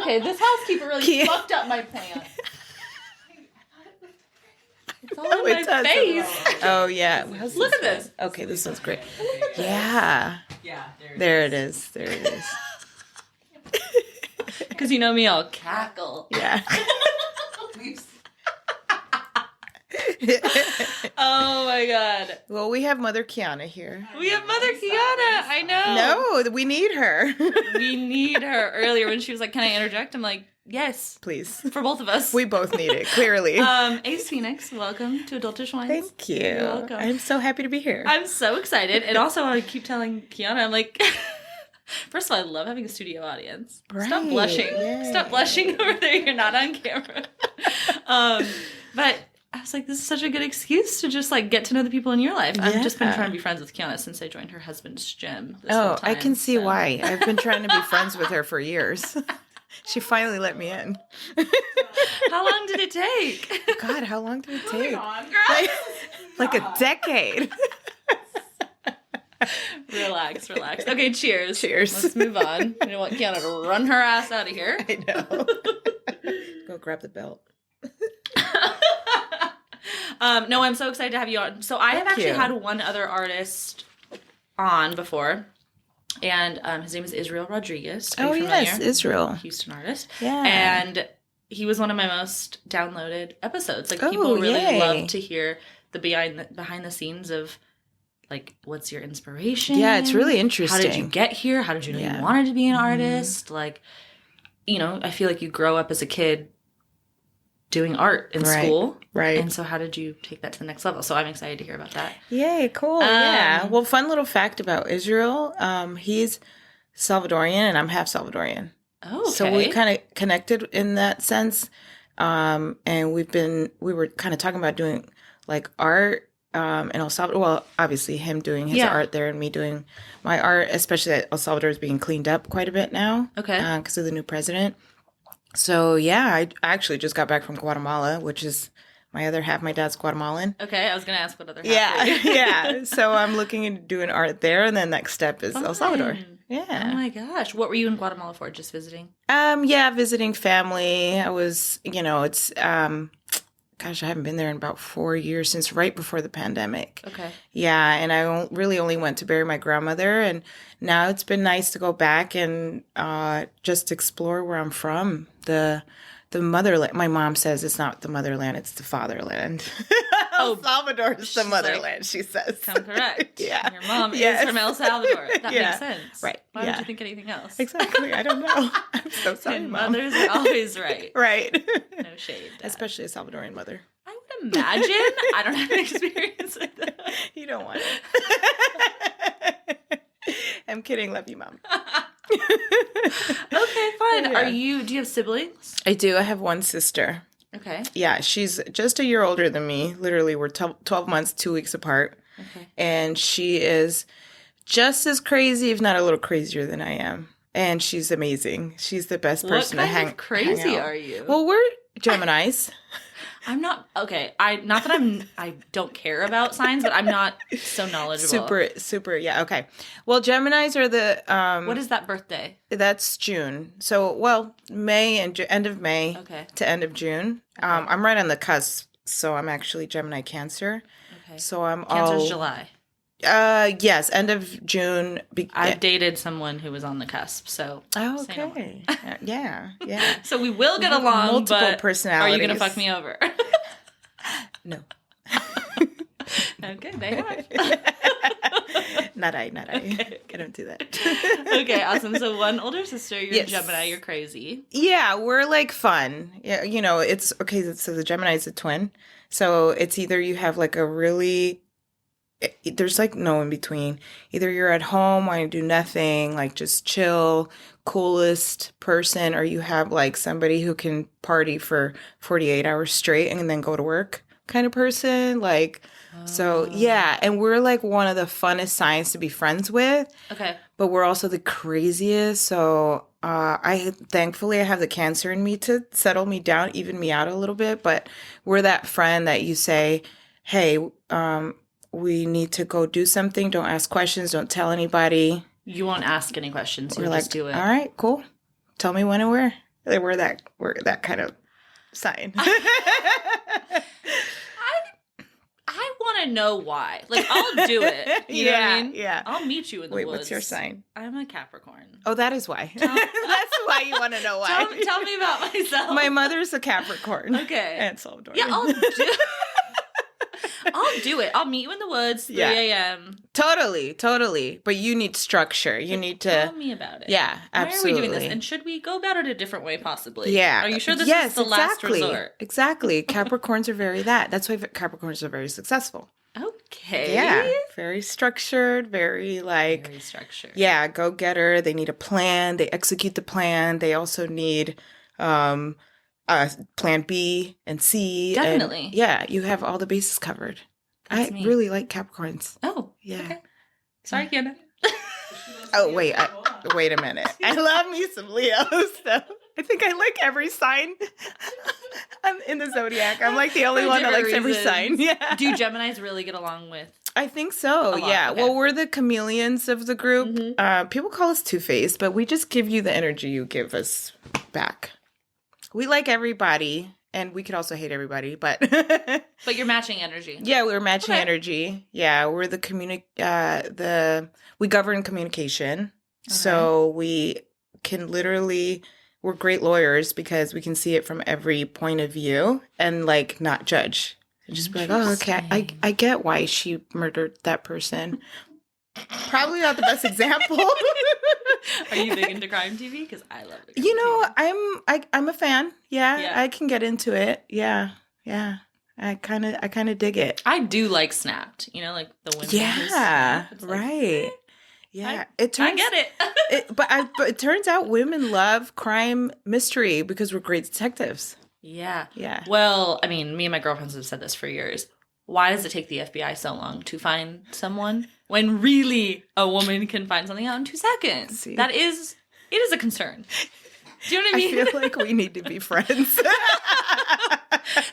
Okay, this housekeeper really fucked up my plant. It's all in my face. Oh, yeah. Look at this. Okay, this one's great. Yeah. Yeah, There it is. Because you know me, I'll cackle. Yeah. Oh my god. Well, we have Mother Kiana here. We have Mother Kiana. I know. No, we need her. We need her. Earlier when she was like, "Can I interject?" I'm like, "Yes, Please. for both of us." We both need it, clearly. Ace Phoenix, welcome to Adultish Wines. Thank you. You're welcome. I'm so happy to be here. I'm so excited. And also, I keep telling Kiana, I'm like, first of all, I love having a studio audience. Right. Stop blushing. Yay. Stop blushing over there. You're not on camera. But I was like, this is such a good excuse to just like get to know the people in your life. I've just been trying to be friends with Kiana since I joined her husband's gym. Oh, I can see why. I've been trying to be friends with her for years. She finally let me in. How long did it take? God, how long did it take? Moving on, girl. Like a decade. Relax. Okay, cheers. Cheers. Let's move on. I don't want Kiana to run her ass out of here. I know. Go grab the belt. No, I'm so excited to have you on. So I have actually had one other artist on before, and his name is Israel Rodriguez. Are you familiar? Yes, Israel. Houston artist. Yeah. And he was one of my most downloaded episodes. Like people really love to hear the behind the scenes of like what's your inspiration? Yeah, it's really interesting. How did you get here? How did you know you wanted to be an artist? Like, you know, I feel like you grow up as a kid doing art in school. Right. And so how did you take that to the next level? So I'm excited to hear about that. Yay, cool. Yeah. Well, fun little fact about Israel. He's Salvadorian and I'm half Salvadorian. Oh, okay. So we kind of connected in that sense. And we were kind of talking about doing like art in El Salvador. Well, obviously him doing his art there and me doing my art, especially that El Salvador is being cleaned up quite a bit now. Okay. Because of the new president. So, yeah, I actually just got back from Guatemala, which is my other half. My dad's Guatemalan. Okay, I was going to ask what other half. Yeah. So I'm looking into doing art there, and then next step is El Salvador. Yeah. Oh, my gosh. What were you in Guatemala for? Just visiting? Yeah, visiting family. I was, it's, gosh, I haven't been there in about 4 years, since right before the pandemic. Okay. Yeah, and I really only went to bury my grandmother, and now it's been nice to go back and just explore where I'm from. The motherland. My mom says it's not the motherland, it's the fatherland. El Salvador is the motherland, she says. Come correct. Yeah. Your mom is from El Salvador. That makes sense. Right. Why would you think anything else? Exactly. I don't know. I'm so sorry, and Mom. Mothers are always right. Right. No shade. Dad. Especially a Salvadorian mother. I would imagine. I don't have an experience with that. You don't want it. I'm kidding. Love you, Mom. Okay, fun. Yeah. Do you have siblings? I do. I have one sister. Okay. Yeah, she's just a year older than me. Literally, we're 12 months, 2 weeks apart. Okay. And she is just as crazy, if not a little crazier than I am. And she's amazing. She's the best person to hang out. What kind of crazy are you? Well, we're Geminis. I'm not okay. Not that I don't care about signs, but I'm not so knowledgeable. Super. Yeah. Okay. Well, Geminis are the. What is that birthday? That's June. So, May and end of May to end of June. Okay. I'm right on the cusp, so I'm actually Gemini Cancer. Okay. So I'm Cancer's July. Yes, end of June. I've dated someone who was on the cusp, so. Oh, okay. Yeah. So we will get along, multiple personalities. Are you going to fuck me over? No. Okay, they have. Not I. Okay. I don't do that. Okay, awesome. So one older sister, you're Gemini, you're crazy. Yeah, we're like fun. Yeah, it's okay. So the Gemini is a twin. So it's either you have like a really, there's like no in between. Either you're at home wanting to do nothing, like just chill, coolest person, or you have like somebody who can party for 48 hours straight and then go to work kind of person. Like, so yeah. And we're like one of the funnest signs to be friends with. Okay. But we're also the craziest. So thankfully I have the Cancer in me to settle me down, even me out a little bit. But we're that friend that you say, hey, we need to go do something. Don't ask questions. Don't tell anybody. You won't ask any questions. You'll just do it. All right, cool. Tell me when and where. We're that kind of sign. I want to know why. Like, I'll do it. You know what I mean? Yeah. I'll meet you in the woods. Wait, what's your sign? I'm a Capricorn. Oh, that is why. That's why you want to know why. Tell me about myself. My mother's a Capricorn. Okay. And Salvador. Yeah, I'll do it. I'll meet you in the woods, 3 a.m. Totally. But you need structure. You need to... Tell me about it. Yeah, absolutely. Why are we doing this? And should we go about it a different way, possibly? Yeah. Are you sure this is the last resort? Exactly. Capricorns are very that. That's why Capricorns are very successful. Okay. Yeah. Very structured, very structured. Yeah, go-getter. They need a plan. They execute the plan. They also need... plan B and C. Definitely. And, yeah, you have all the bases covered. That's I me. really like Capricorns. Oh, yeah. Okay. Sorry, Kiana. Oh, wait. Wait a minute. I love me some Leos, though. I think I like every sign in the zodiac. I'm like the only one that likes every sign. Yeah. Do Geminis really get along with? I think so. Yeah. Okay. Well, we're the chameleons of the group. Mm-hmm. People call us two-faced, but we just give you the energy you give us back. We like everybody, and we could also hate everybody, but... But you're matching energy. Yeah, we're matching energy. Yeah, we're we govern communication. Okay. So we can literally... We're great lawyers because we can see it from every point of view and, like, not judge. And just be like, oh, okay, I get why she murdered that person. Probably not the best example. Are you big into crime TV? Because I love it. You know, I'm a fan. Yeah, I can get into it. Yeah. I kind of dig it. I do like Snapped. You know, like the women. Yeah, right. Yeah, I get it. But it turns out women love crime mystery because we're great detectives. Yeah. Yeah. Well, I mean, me and my girlfriends have said this for years. Why does it take the FBI so long to find someone when really a woman can find something out in 2 seconds? See? It is a concern. Do you know what I mean? I feel like we need to be friends.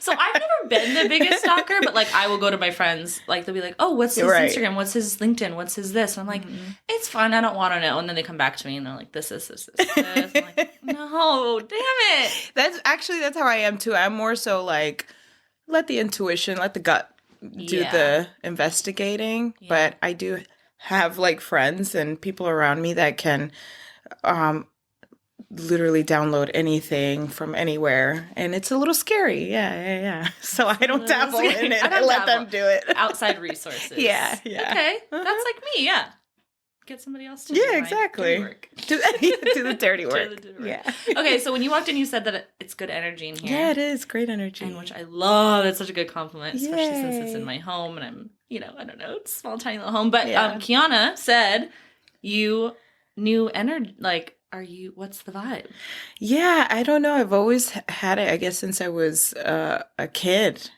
So I've never been the biggest stalker, but like I will go to my friends, like they'll be like, "Oh, what's his Instagram? What's his LinkedIn? What's his this?" And I'm like, "It's fine. I don't want to know." And then they come back to me and they're like, "This." I'm like, "No, damn it." That's how I am too. I'm more so like, let the intuition, let the gut do the investigating. Yeah. But I do have like friends and people around me that can literally download anything from anywhere, and it's a little scary. Yeah. So I don't dabble in it. I let them do it. Outside resources. Yeah. Okay, that's like me. Yeah, get somebody else to do exactly. dirty work. Do the dirty work. Yeah. Okay, so when you walked in, you said that it's good energy in here. Yeah, it is great energy, and which I love. It's such a good compliment, especially since it's in my home, and I'm, I don't know, it's a small, tiny little home. But Kiana said you knew energy, like. What's the vibe? Yeah, I don't know. I've always had it, I guess, since I was a kid.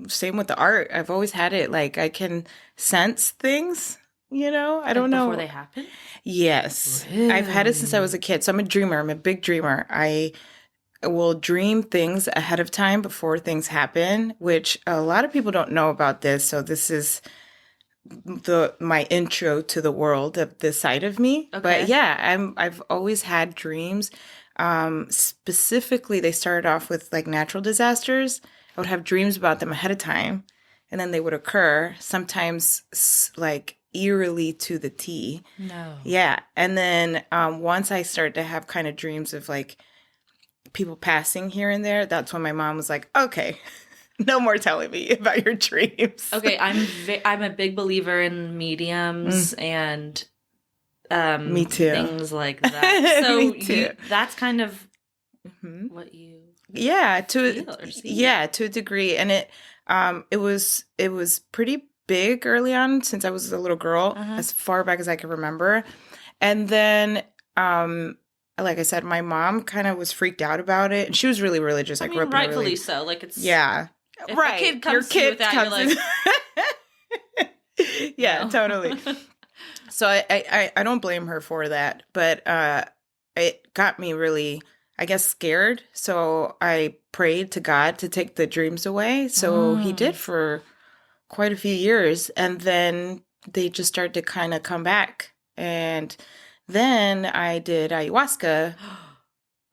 Same with the art. I've always had it. Like, I can sense things, I don't know. Before they happen? Yes. Really? I've had it since I was a kid. So I'm a dreamer. I'm a big dreamer. I will dream things ahead of time before things happen, which a lot of people don't know about this. So this is... my intro to the world of this side of me. Okay. But yeah, I've always had dreams. Specifically, they started off with like natural disasters. I would have dreams about them ahead of time, and then they would occur, sometimes like eerily to the T. No. Yeah. And then once I started to have kind of dreams of like people passing here and there, that's when my mom was like, okay, no more telling me about your dreams. Okay, I'm a big believer in mediums and me too. Things like that. So me too. That's kind of what you to a degree, and it was pretty big early on since I was a little girl, as far back as I can remember, and then like I said, my mom kind of was freaked out about it, and she was really religious. I grew up rightfully so. Like it's If a kid comes to you with that, you're like... Yeah, no. Totally. So I don't blame her for that, but it got me really, I guess, scared. So I prayed to God to take the dreams away. So he did for quite a few years. And then they just started to kind of come back. And then I did ayahuasca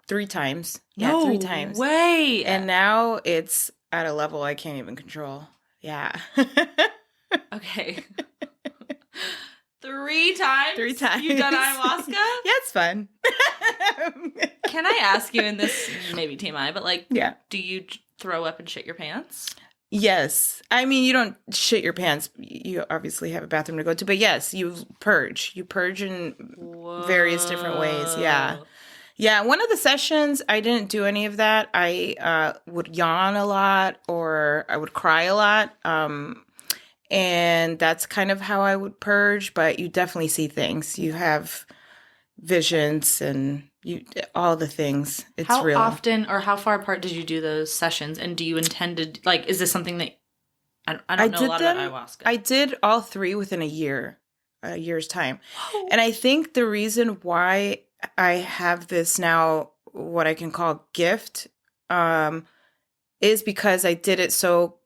3 times. No 3 times. way. And now it's at a level I can't even control. Yeah. Okay. 3 times? 3 times. You've done ayahuasca? Yeah, it's fun. Can I ask you, in this maybe TMI, but like, yeah. do you throw up and shit your pants? Yes. I mean, you don't shit your pants. You obviously have a bathroom to go to, but yes, you purge. You purge in various different ways. Yeah. Yeah. One of the sessions, I didn't do any of that. I would yawn a lot, or I would cry a lot. And that's kind of how I would purge, but you definitely see things. You have visions and all the things. It's how real. How often or how far apart did you do those sessions? And do you intend to, like, is this something that, I don't know a lot about ayahuasca. I did all 3 within a year's time. And I think the reason why I have this now, what I can call gift, is because I did it so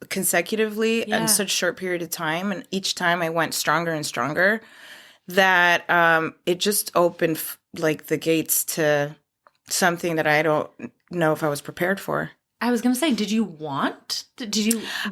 consecutively in such a short period of time. And each time I went stronger and stronger, that it just opened like the gates to something that I don't know if I was prepared for. I was going to say, did you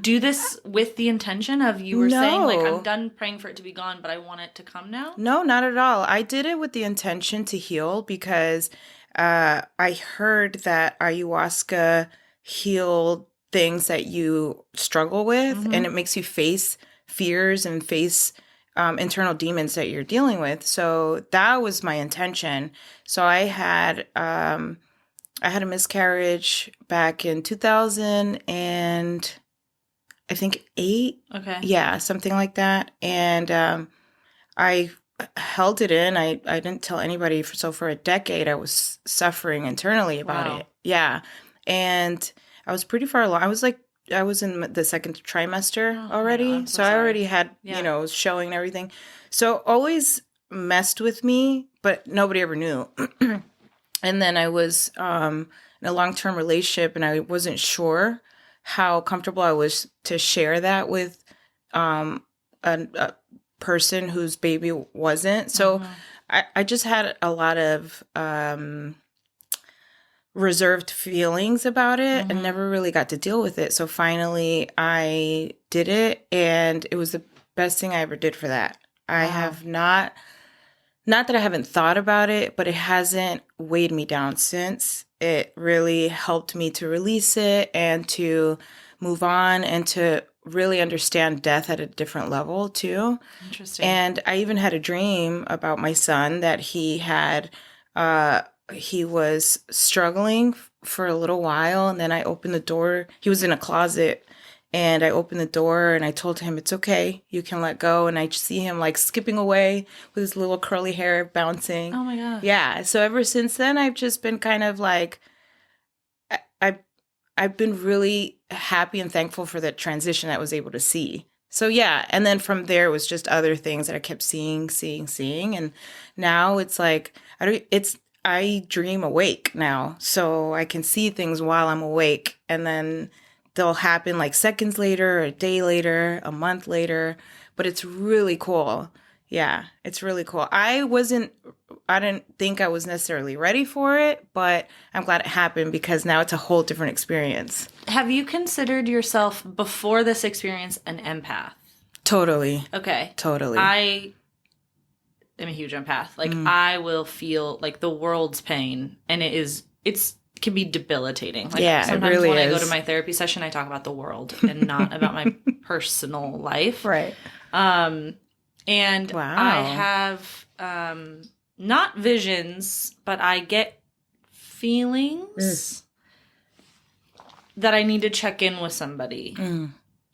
do this with the intention of, you were saying, like, I'm done praying for it to be gone, but I want it to come now? No, not at all. I did it with the intention to heal, because I heard that ayahuasca healed things that you struggle with, and it makes you face fears and face internal demons that you're dealing with. So that was my intention. So I had a miscarriage back in 2000 and I think 8. Okay. Yeah, something like that. And I held it in. I didn't tell anybody. So for a decade, I was suffering internally about it. Yeah. And I was pretty far along. I was in the 2nd trimester already. So I already had, showing and everything. So always messed with me, but nobody ever knew. And then I was in a long-term relationship, and I wasn't sure how comfortable I was to share that with a person whose baby wasn't. So I just had a lot of reserved feelings about it and never really got to deal with it. So finally I did it, and it was the best thing I ever did for that. I have not that I haven't thought about it, but it hasn't weighed me down since. It really helped me to release it and to move on and to really understand death at a different level too. Interesting. And I even had a dream about my son that he had, he was struggling for a little while, and then I opened the door. He was in a closet, and I opened the door and I told him, it's okay, you can let go. And I see him like skipping away with his little curly hair bouncing. Oh my God. Yeah. So ever since then, I've just been kind of like, I've been really happy and thankful for the transition I was able to see. So yeah. And then from there, it was just other things that I kept seeing. And now it's like, I dream awake now. So I can see things while I'm awake, and then they'll happen like seconds later, a day later, a month later, but it's really cool. Yeah, it's really cool. I didn't think I was necessarily ready for it, but I'm glad it happened, because now it's a whole different experience. Have you considered yourself, before this experience, an empath? Totally. Okay. Totally. I am a huge empath. Like, I will feel like the world's pain, and it's can be debilitating. Like, yeah, sometimes it really when is. I go to my therapy session, I talk about the world and not about my personal life. Right. And wow. I have not visions, but I get feelings that I need to check in with somebody.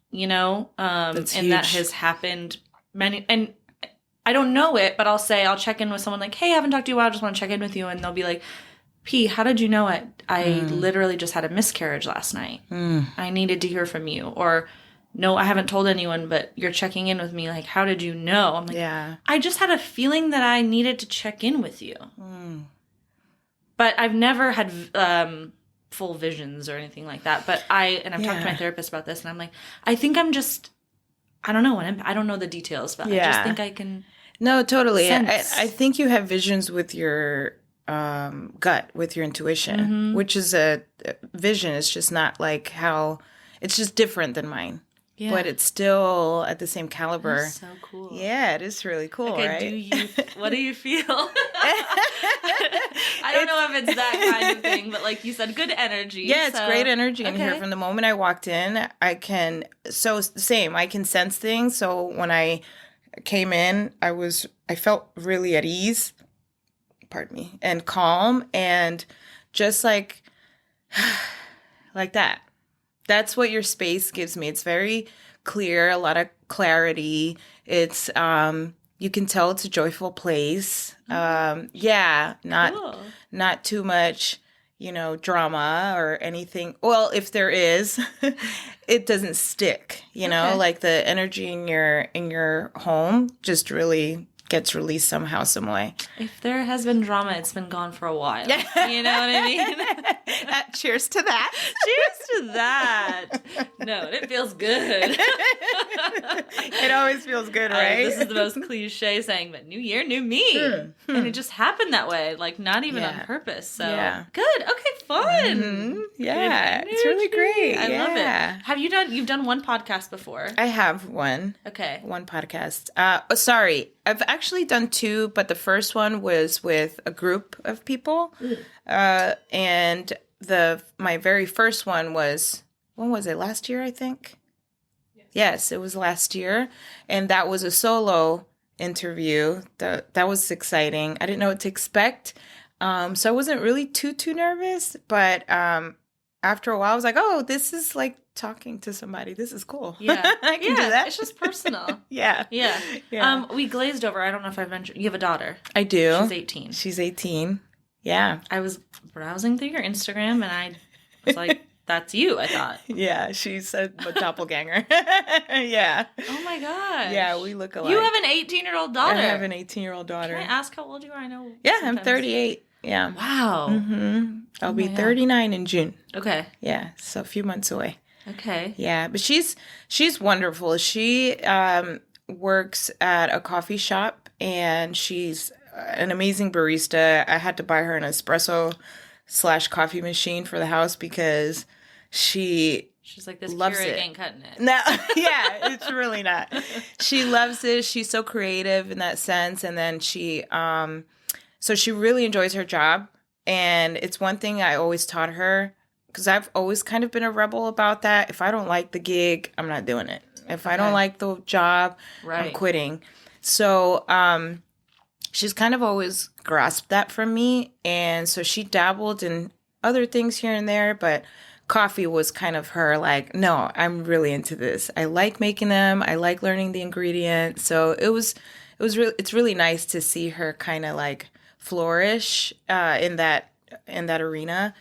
You know? And huge. that has happened and I don't know it, but I'll check in with someone like, hey, I haven't talked to you in a while, I just want to check in with you. And they'll be like, P, how did you know it? I literally just had a miscarriage last night. I needed to hear from you. Or, no, I haven't told anyone, but you're checking in with me. Like, how did you know? I'm like, yeah. I just had a feeling that I needed to check in with you. But I've never had full visions or anything like that. But I've talked to my therapist about this, and I'm like, I think I'm just, I don't know. I don't know the details, but I just think I can. No, totally. Sense. I think you have visions with your gut, with your intuition, which is a vision. It's just not like how, it's just different than mine. Yeah. But it's still at the same caliber. That's so cool. Yeah, it is really cool, okay, right? What do you feel? I don't know if it's that kind of thing, but like you said, good energy. Yeah, it's great energy in here. From the moment I walked in, I can sense things. So when I came in, I felt really at ease, pardon me, and calm, and just like that. That's what your space gives me. It's very clear, a lot of clarity. It's you can tell it's a joyful place. Not too much, drama or anything. Well, if there is, it doesn't stick, know, like the energy in your home just really gets released somehow, some way. If there has been drama, it's been gone for a while. You know what I mean? Cheers to that. Cheers to that. No, it feels good. It always feels good, right? This is the most cliche saying, but new year, new me. And it just happened that way, like not even on purpose. So good. Okay, fun. Yeah, it's really great. I love it. You've done one podcast before? I have one. Okay. One podcast. Sorry. I've actually done two, but the first one was with a group of people. And my very first one was, when was it? Last year, I think? Yes, it was last year. And that was a solo interview. That was exciting. I didn't know what to expect. So I wasn't really too nervous. But after a while, I was like, oh, this is like talking to somebody. This is cool. Yeah. I can do that. It's just personal. Yeah. We glazed over. I don't know if I've mentioned. You have a daughter. I do. She's 18. Yeah. I was browsing through your Instagram and I was like, that's you, I thought. Yeah, she's a doppelganger. Yeah. Oh my gosh. Yeah, we look alike. You have an 18-year-old daughter. I have an 18-year-old daughter. Can I ask how old you are? I know. Yeah, sometimes. I'm 38. Yeah. Wow. I'll be 39 in June. Okay. Yeah, so a few months away. Okay. Yeah, but she's wonderful. She works at a coffee shop and she's an amazing barista. I had to buy her an espresso / coffee machine for the house because she's like, this loves Keurig it. Ain't cutting it. No, yeah, it's really not. She loves it. She's so creative in that sense, and then so she really enjoys her job. And it's one thing I always taught her, because I've always kind of been a rebel about that. If I don't like the gig, I'm not doing it. If I don't like the job, I'm quitting. So she's kind of always grasped that from me. And so she dabbled in other things here and there, but coffee was kind of her like, no, I'm really into this. I like making them. I like learning the ingredients. So it's really nice to see her kind of like flourish in that arena.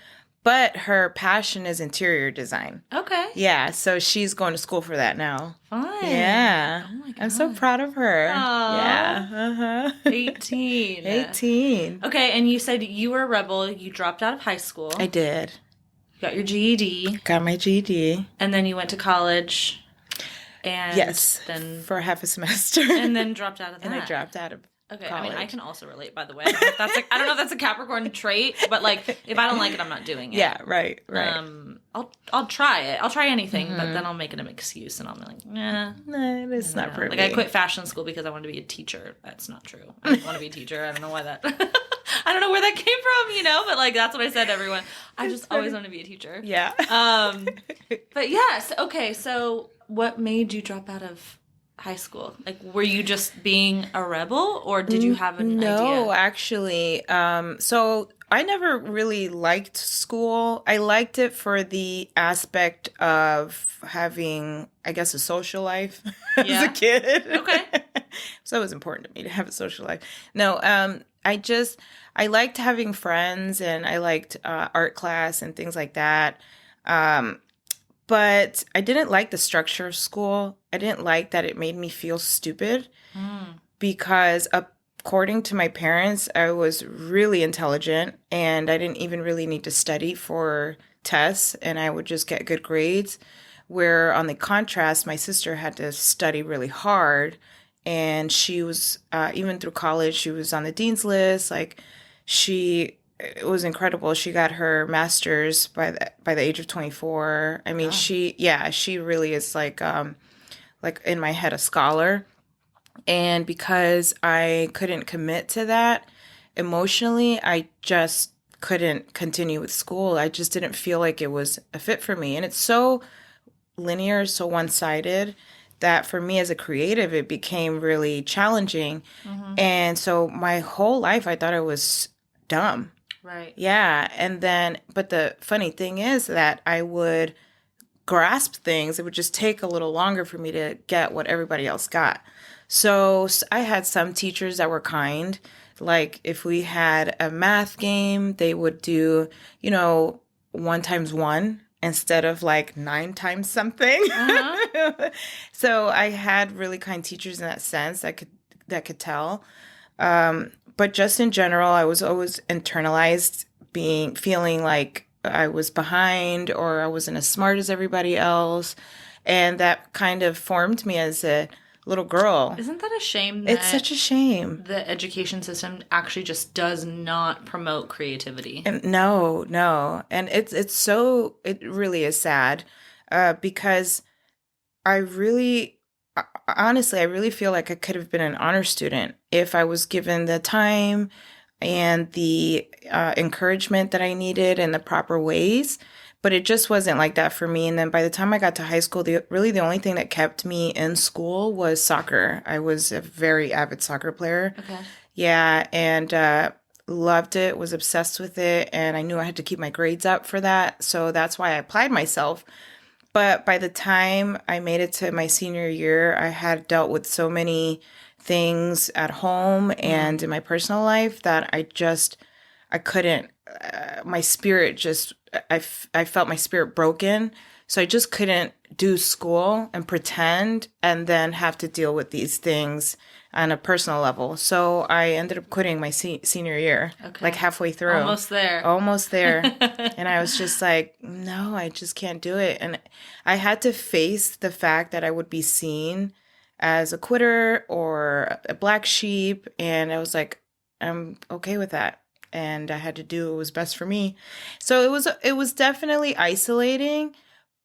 But her passion is interior design. Okay. Yeah, so she's going to school for that now. Fun. Yeah. Oh my God. I'm so proud of her. Aww. Yeah. 18. 18. Okay, and you said you were a rebel. You dropped out of high school. I did. You got your GED. Got my GED. And then you went to college. And yes. Then for half a semester. And then dropped out of that. And I dropped out of Okay, college. I mean, I can also relate, by the way. I don't know if that's a Capricorn trait, but like, if I don't like it, I'm not doing it. Yeah, right. I'll try it. I'll try anything, but then I'll make it an excuse, and I'll be like, nah, it's not for me. Like, I quit fashion school because I wanted to be a teacher. That's not true. I didn't want to be a teacher. I don't know why that. I don't know where that came from, but like that's what I said to everyone. I just always wanted to be a teacher. Yeah. But yes, okay. So, what made you drop out of high school? Like, were you just being a rebel, or did you have an idea? No, actually. So I never really liked school. I liked it for the aspect of having, I guess, a social life as a kid. Okay. So it was important to me to have a social life. No, I liked having friends, and I liked art class and things like that. But I didn't like the structure of school. I didn't like that it made me feel stupid because according to my parents, I was really intelligent and I didn't even really need to study for tests, and I would just get good grades. Where on the contrast, my sister had to study really hard, and she was, even through college, she was on the dean's list. Like, it was incredible. She got her master's by the age of 24. I mean, she really is like in my head, a scholar. And because I couldn't commit to that emotionally, I just couldn't continue with school. I just didn't feel like it was a fit for me. And it's so linear, so one-sided that for me as a creative, it became really challenging. Mm-hmm. And so my whole life, I thought it was dumb. Right. Yeah. And then, but the funny thing is that I would grasp things. It would just take a little longer for me to get what everybody else got. So I had some teachers that were kind. Like if we had a math game, they would do, 1 times 1 instead of like 9 times something. Uh-huh. So I had really kind teachers in that sense that could tell. But just in general, I was always internalized feeling like I was behind or I wasn't as smart as everybody else. And that kind of formed me as a little girl. Isn't that a shame? That it's such a shame. The education system actually just does not promote creativity. And no. And it really is sad because honestly, I really feel like I could have been an honor student if I was given the time and the encouragement that I needed in the proper ways. But it just wasn't like that for me. And then by the time I got to high school, the only thing that kept me in school was soccer. I was a very avid soccer player. Okay. Yeah, and loved it, was obsessed with it, and I knew I had to keep my grades up for that. So that's why I applied myself. But by the time I made it to my senior year, I had dealt with so many things at home and in my personal life that I couldn't, my spirit just, I felt my spirit broken. So I just couldn't do school and pretend and then have to deal with these things on a personal level. So I ended up quitting my senior year, like halfway through. Almost there. And I was just like, no, I just can't do it. And I had to face the fact that I would be seen as a quitter or a black sheep. And I was like, I'm okay with that. And I had to do what was best for me. So it was definitely isolating.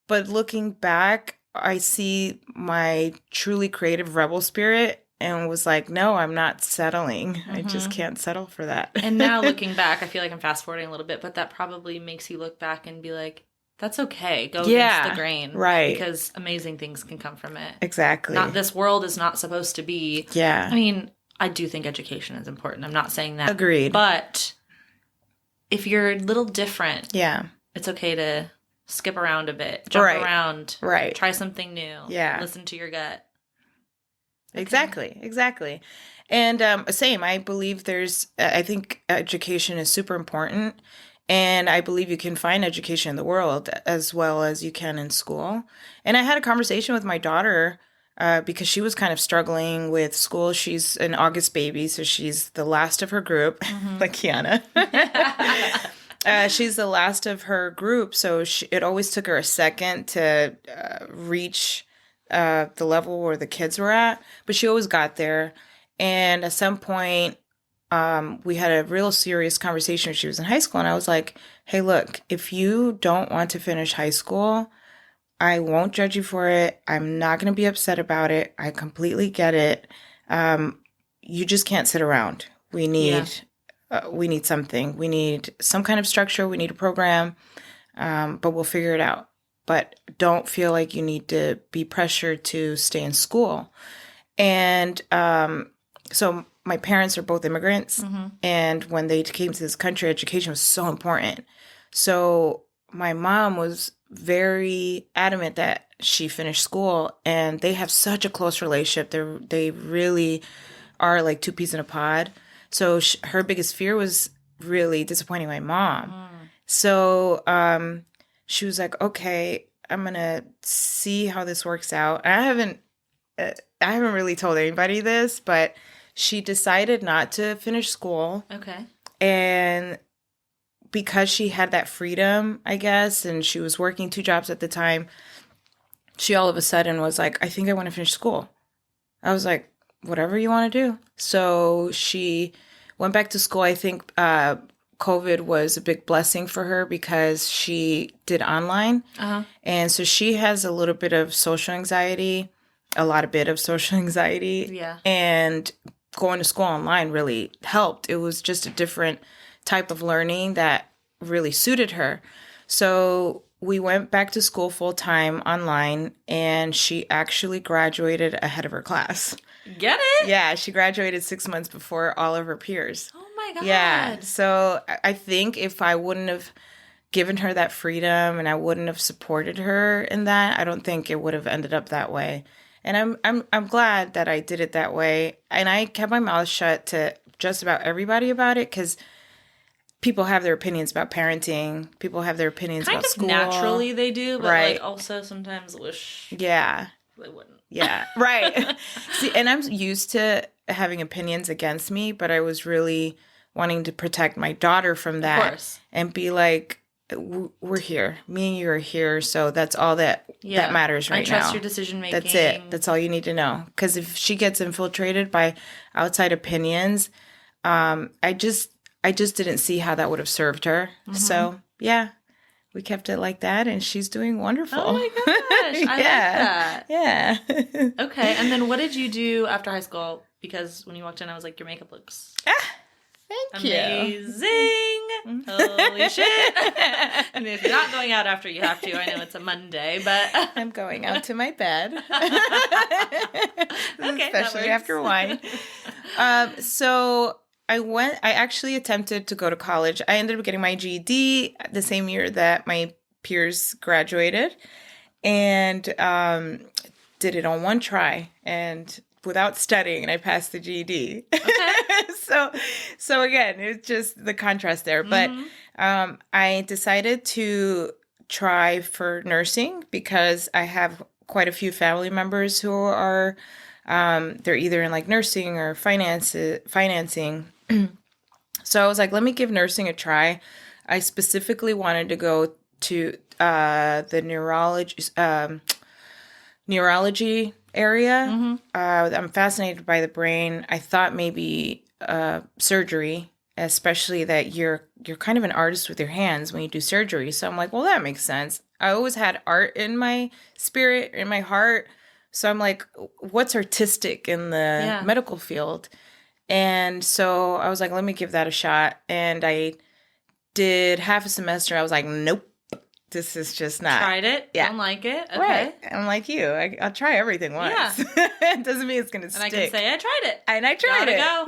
But looking back, I see my truly creative rebel spirit and was like, no, I'm not settling. Mm-hmm. I just can't settle for that. And now looking back, I feel like I'm fast forwarding a little bit, but that probably makes you look back and be like, that's okay. Go against the grain. Right. Because amazing things can come from it. Exactly. This world is not supposed to be. Yeah. I mean, I do think education is important. I'm not saying that. Agreed. But if you're a little different, yeah, it's okay to skip around a bit, jump around, try something new, listen to your gut. Okay. Exactly. And same, I believe I think education is super important. And I believe you can find education in the world as well as you can in school. And I had a conversation with my daughter because she was kind of struggling with school. She's an August baby, so she's the last of her group, like Kiana. She's the last of her group, so it always took her a second to reach the level where the kids were at, but she always got there. And at some point, we had a real serious conversation when she was in high school, and I was like, hey, look, if you don't want to finish high school, I won't judge you for it. I'm not going to be upset about it. I completely get it. You just can't sit around. We need something. We need some kind of structure. We need a program, but we'll figure it out. But don't feel like you need to be pressured to stay in school. And so my parents are both immigrants. And when they came to this country, education was so important. So my mom was very adamant that she finish school. And they have such a close relationship. They really are like two peas in a pod. So her biggest fear was really disappointing my mom. So she was like, okay, I'm going to see how this works out. And I haven't really told anybody this, but she decided not to finish school. Okay. And because she had that freedom, I guess, and she was working 2 jobs at the time, she all of a sudden was like, I think I want to finish school. I was like, whatever you want to do. So she went back to school. I think COVID was a big blessing for her because she did online. And so she has a little bit of social anxiety, Yeah. And going to school online really helped. It was just a different type of learning that really suited her. So we went back to school full time online, and she actually graduated ahead of her class. Get it? Yeah, she graduated 6 months before all of her peers. Oh my God. Yeah. So I think if I wouldn't have given her that freedom and I wouldn't have supported her in that, I don't think it would have ended up that way. And I'm glad that I did it that way. And I kept my mouth shut to just about everybody about it, because people have their opinions about parenting. People have their opinions kind about of school. Naturally they do, but right. like also sometimes wish yeah. they wouldn't. Yeah, right. See, and I'm used to having opinions against me, but I was really wanting to protect my daughter from that. Of course. And be like, we're here. Me and you are here, so that's all that matters right now. I trust your decision making. That's it. That's all you need to know. Because if she gets infiltrated by outside opinions, I just didn't see how that would have served her. Mm-hmm. So, yeah. We kept it like that, and she's doing wonderful. Oh my gosh, I like that. Yeah. Okay, and then what did you do after high school? Because when you walked in, I was like, your makeup looks thank you. Amazing. Holy shit. And if you're not going out after you have to, I know it's a Monday, but... I'm going out to my bed. Okay, especially after wine. So... I actually attempted to go to college. I ended up getting my GED the same year that my peers graduated, and did it on one try and without studying, and I passed the GED. Okay. So again, it's just the contrast there. Mm-hmm. But I decided to try for nursing because I have quite a few family members who are they're either in like nursing or financing. So I was like, let me give nursing a try. I specifically wanted to go to the neurology area. Mm-hmm. I'm fascinated by the brain. I thought maybe surgery, especially that you're kind of an artist with your hands when you do surgery. So I'm like, well, that makes sense. I always had art in my spirit, in my heart. So I'm like, what's artistic in the medical field? And so I was like, let me give that a shot. And I did half a semester. I was like, nope, this is just not. Tried it. Yeah. Don't like it. Okay. Right. I'm like you. I'll try everything once. Yeah. It doesn't mean it's going to stick. And I can say I tried it. And I tried it. Go.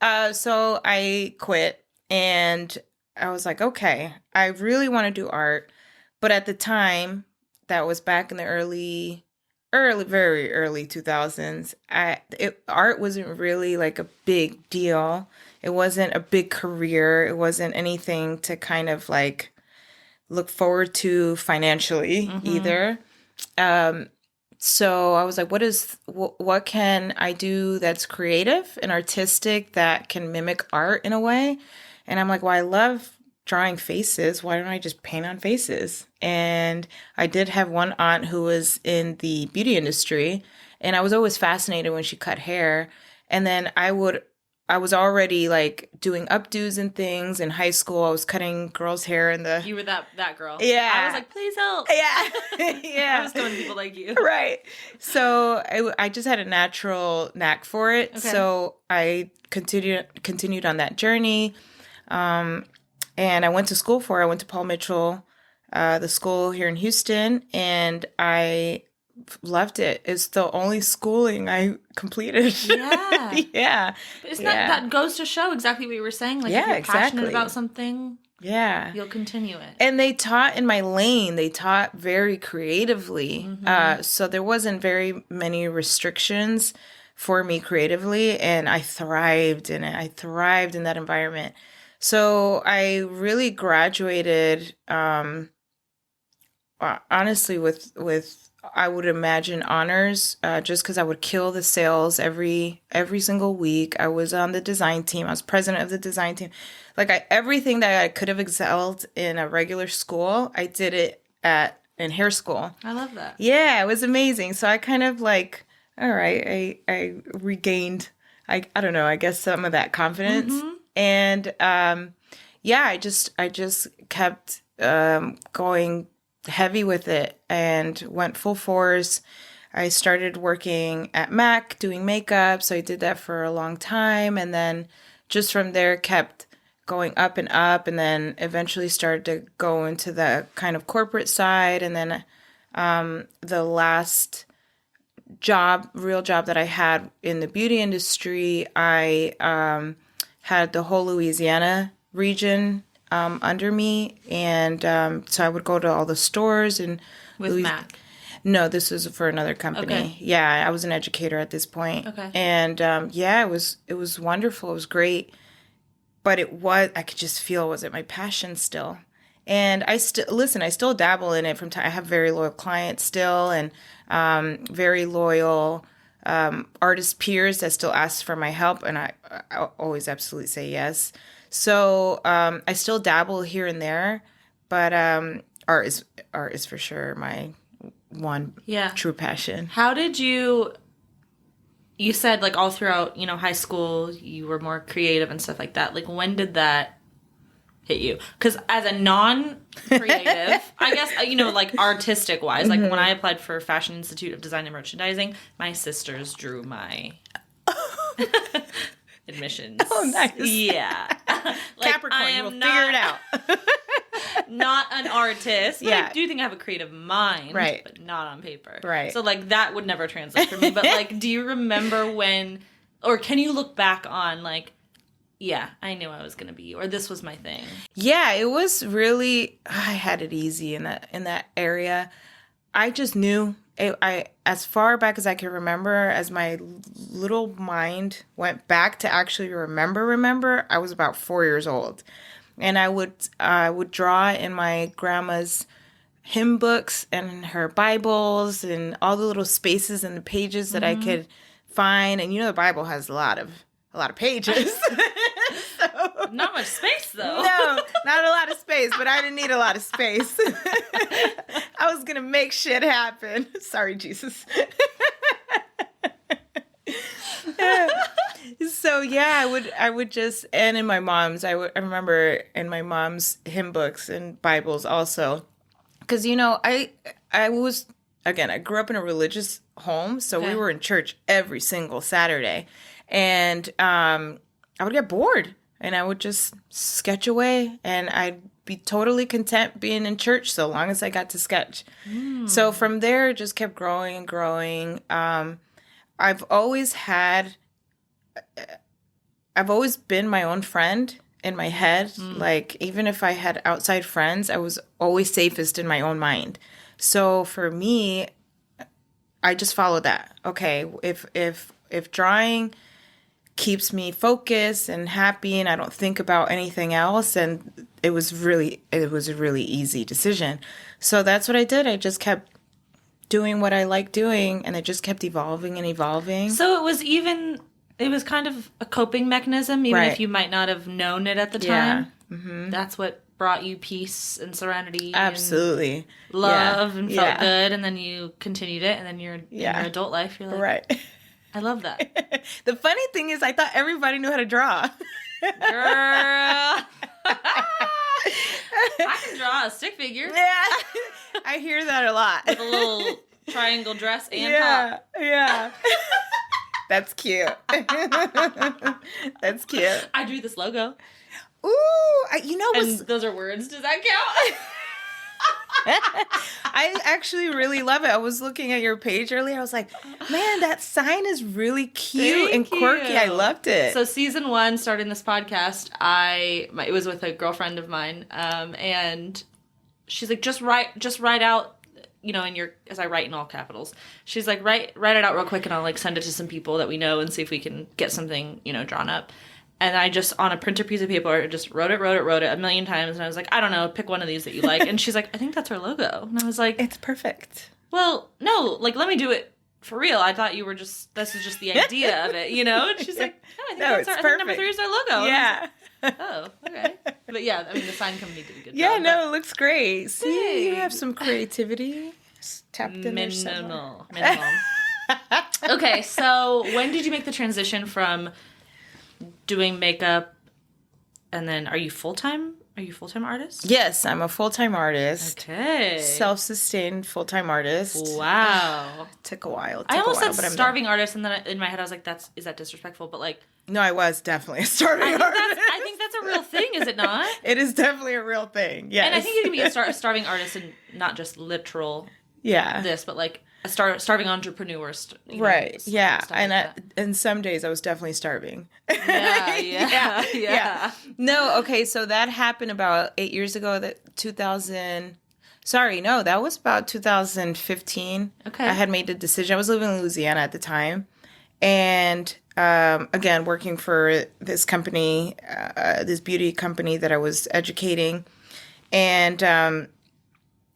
Yeah. So I quit. And I was like, okay, I really want to do art. But at the time, that was back in the very early 2000s. Art wasn't really like a big deal. It wasn't a big career. It wasn't anything to kind of like look forward to financially either. So I was like, what can I do that's creative and artistic that can mimic art in a way? And I'm like, well, I love drawing faces. Why don't I just paint on faces? And I did have one aunt who was in the beauty industry, and I was always fascinated when she cut hair. And then I was already like doing updos and things in high school. I was cutting girls' hair in the... You were that girl. Yeah. I was like, please help. Yeah. Yeah. I was doing people like you. Right. So I just had a natural knack for it. Okay. So I continued on that journey. And I went to school for it. I went to Paul Mitchell, the school here in Houston, and I loved it. It's the only schooling I completed. Yeah. Yeah. But isn't that goes to show exactly what you were saying? Like, if you're passionate about something, you'll continue it. And they taught in my lane. They taught very creatively. Mm-hmm. So there wasn't very many restrictions for me creatively, and I thrived in it. I thrived in that environment. So I really graduated, honestly, with I would imagine honors, just because I would kill the sales every single week. I was on the design team. I was president of the design team. Like everything that I could have excelled in a regular school, I did it in hair school. I love that. Yeah, it was amazing. So I kind of like, all right, I regained I don't know, I guess some of that confidence. And I just kept going heavy with it and went full force. I started working at MAC doing makeup, so I did that for a long time, and then just from there kept going up, and then eventually started to go into the kind of corporate side. And then the last real job that I had in the beauty industry, I had the whole Louisiana region under me, and so I would go to all the stores and with MAC. No, this was for another company. Okay. Yeah, I was an educator at this point. Okay. And it was wonderful. It was great. But I could just feel it wasn't my passion still. And I still dabble in it from time. I have very loyal clients still, and very loyal artist peers that still ask for my help, and I always absolutely say yes. So I still dabble here and there, but art is for sure my one true passion. How did you said like all throughout, high school, you were more creative and stuff like that. Like when did that hit you? Because as a non-creative, I guess, like artistic wise, like when I applied for Fashion Institute of Design and Merchandising, my sisters drew my admissions. Oh, nice. Yeah. Like, Capricorn, we'll figure it out. Not an artist, but I do think I have a creative mind, right? But not on paper, right? So like that would never translate for me. But like, do you remember when, or can you look back on like, yeah, I knew I was gonna be, or this was my thing? Yeah, it was really. I had it easy in that area. I just knew. I as far back as I can remember, as my little mind went back to actually remember, I was about 4 years old. And I would draw in my grandma's hymn books and her Bibles and all the little spaces in the pages that I could find. And the Bible has a lot of pages. So, not much space though. No, not a lot of space, but I didn't need a lot of space. I was gonna make shit happen. Sorry, Jesus. So I would just, and in my mom's, I remember in my mom's hymn books and Bibles also, because I was, again, I grew up in a religious home, so we were in church every single Saturday, and I would get bored, and I would just sketch away, and I'd be totally content being in church so long as I got to sketch. So from there, it just kept growing and growing. I've always been my own friend in my head. Like, even if I had outside friends, I was always safest in my own mind. So for me, I just followed that. Okay, if drawing keeps me focused and happy and I don't think about anything else, and it was a really easy decision. So that's what I did. I just kept doing what I like doing, and it just kept evolving and evolving. So it was kind of a coping mechanism, even if you might not have known it at the time. Yeah. Mm-hmm. That's what brought you peace and serenity. Absolutely. And love and felt good, and then you continued it, and then in your adult life, you're like, right. I love that. The funny thing is, I thought everybody knew how to draw. Girl. I can draw a stick figure. Yeah. I hear that a lot. With a little triangle dress and top. Yeah. That's cute. That's cute. I drew this logo. Ooh, and those are words. Does that count? I actually really love it. I was looking at your page earlier. I was like, man, that sign is really cute and quirky. I loved it. So season 1, starting this podcast, it was with a girlfriend of mine, and she's like, just write out, as I write in all capitals. She's like, write it out real quick, and I'll like send it to some people that we know and see if we can get something, drawn up. And I just, on a printer piece of paper, just wrote it a million times. And I was like, I don't know, pick one of these that you like. And she's like, I think that's our logo. And I was like, it's perfect. Well, no, like, let me do it for real. I thought you were this is just the idea of it, And she's like, no, I think number 3 is our logo. Yeah. Like, oh, okay. But yeah, I mean, the sign company did a good job. Yeah, no, it looks great. See, you have some creativity tapped in there somewhere. Minimal. Okay, so when did you make the transition from doing makeup and then are you full-time? Are you a full-time artist? Yes, I'm a full-time artist. Okay. Self-sustained full-time artist. Wow. Took a while. I almost said starving artist, and then in my head I was like, is that disrespectful? But like... No, I was definitely a starving artist. I think that's a real thing, is it not? It is definitely a real thing, yes. And I think you can be a starving artist and not just literal this, but like a starving entrepreneur. Right, yeah. And some days I was definitely starving. Yeah. No, okay, so that happened about 8 years ago, that was about 2015. Okay. I had made the decision. I was living in Louisiana at the time. And again, working for this company, this beauty company that I was educating. And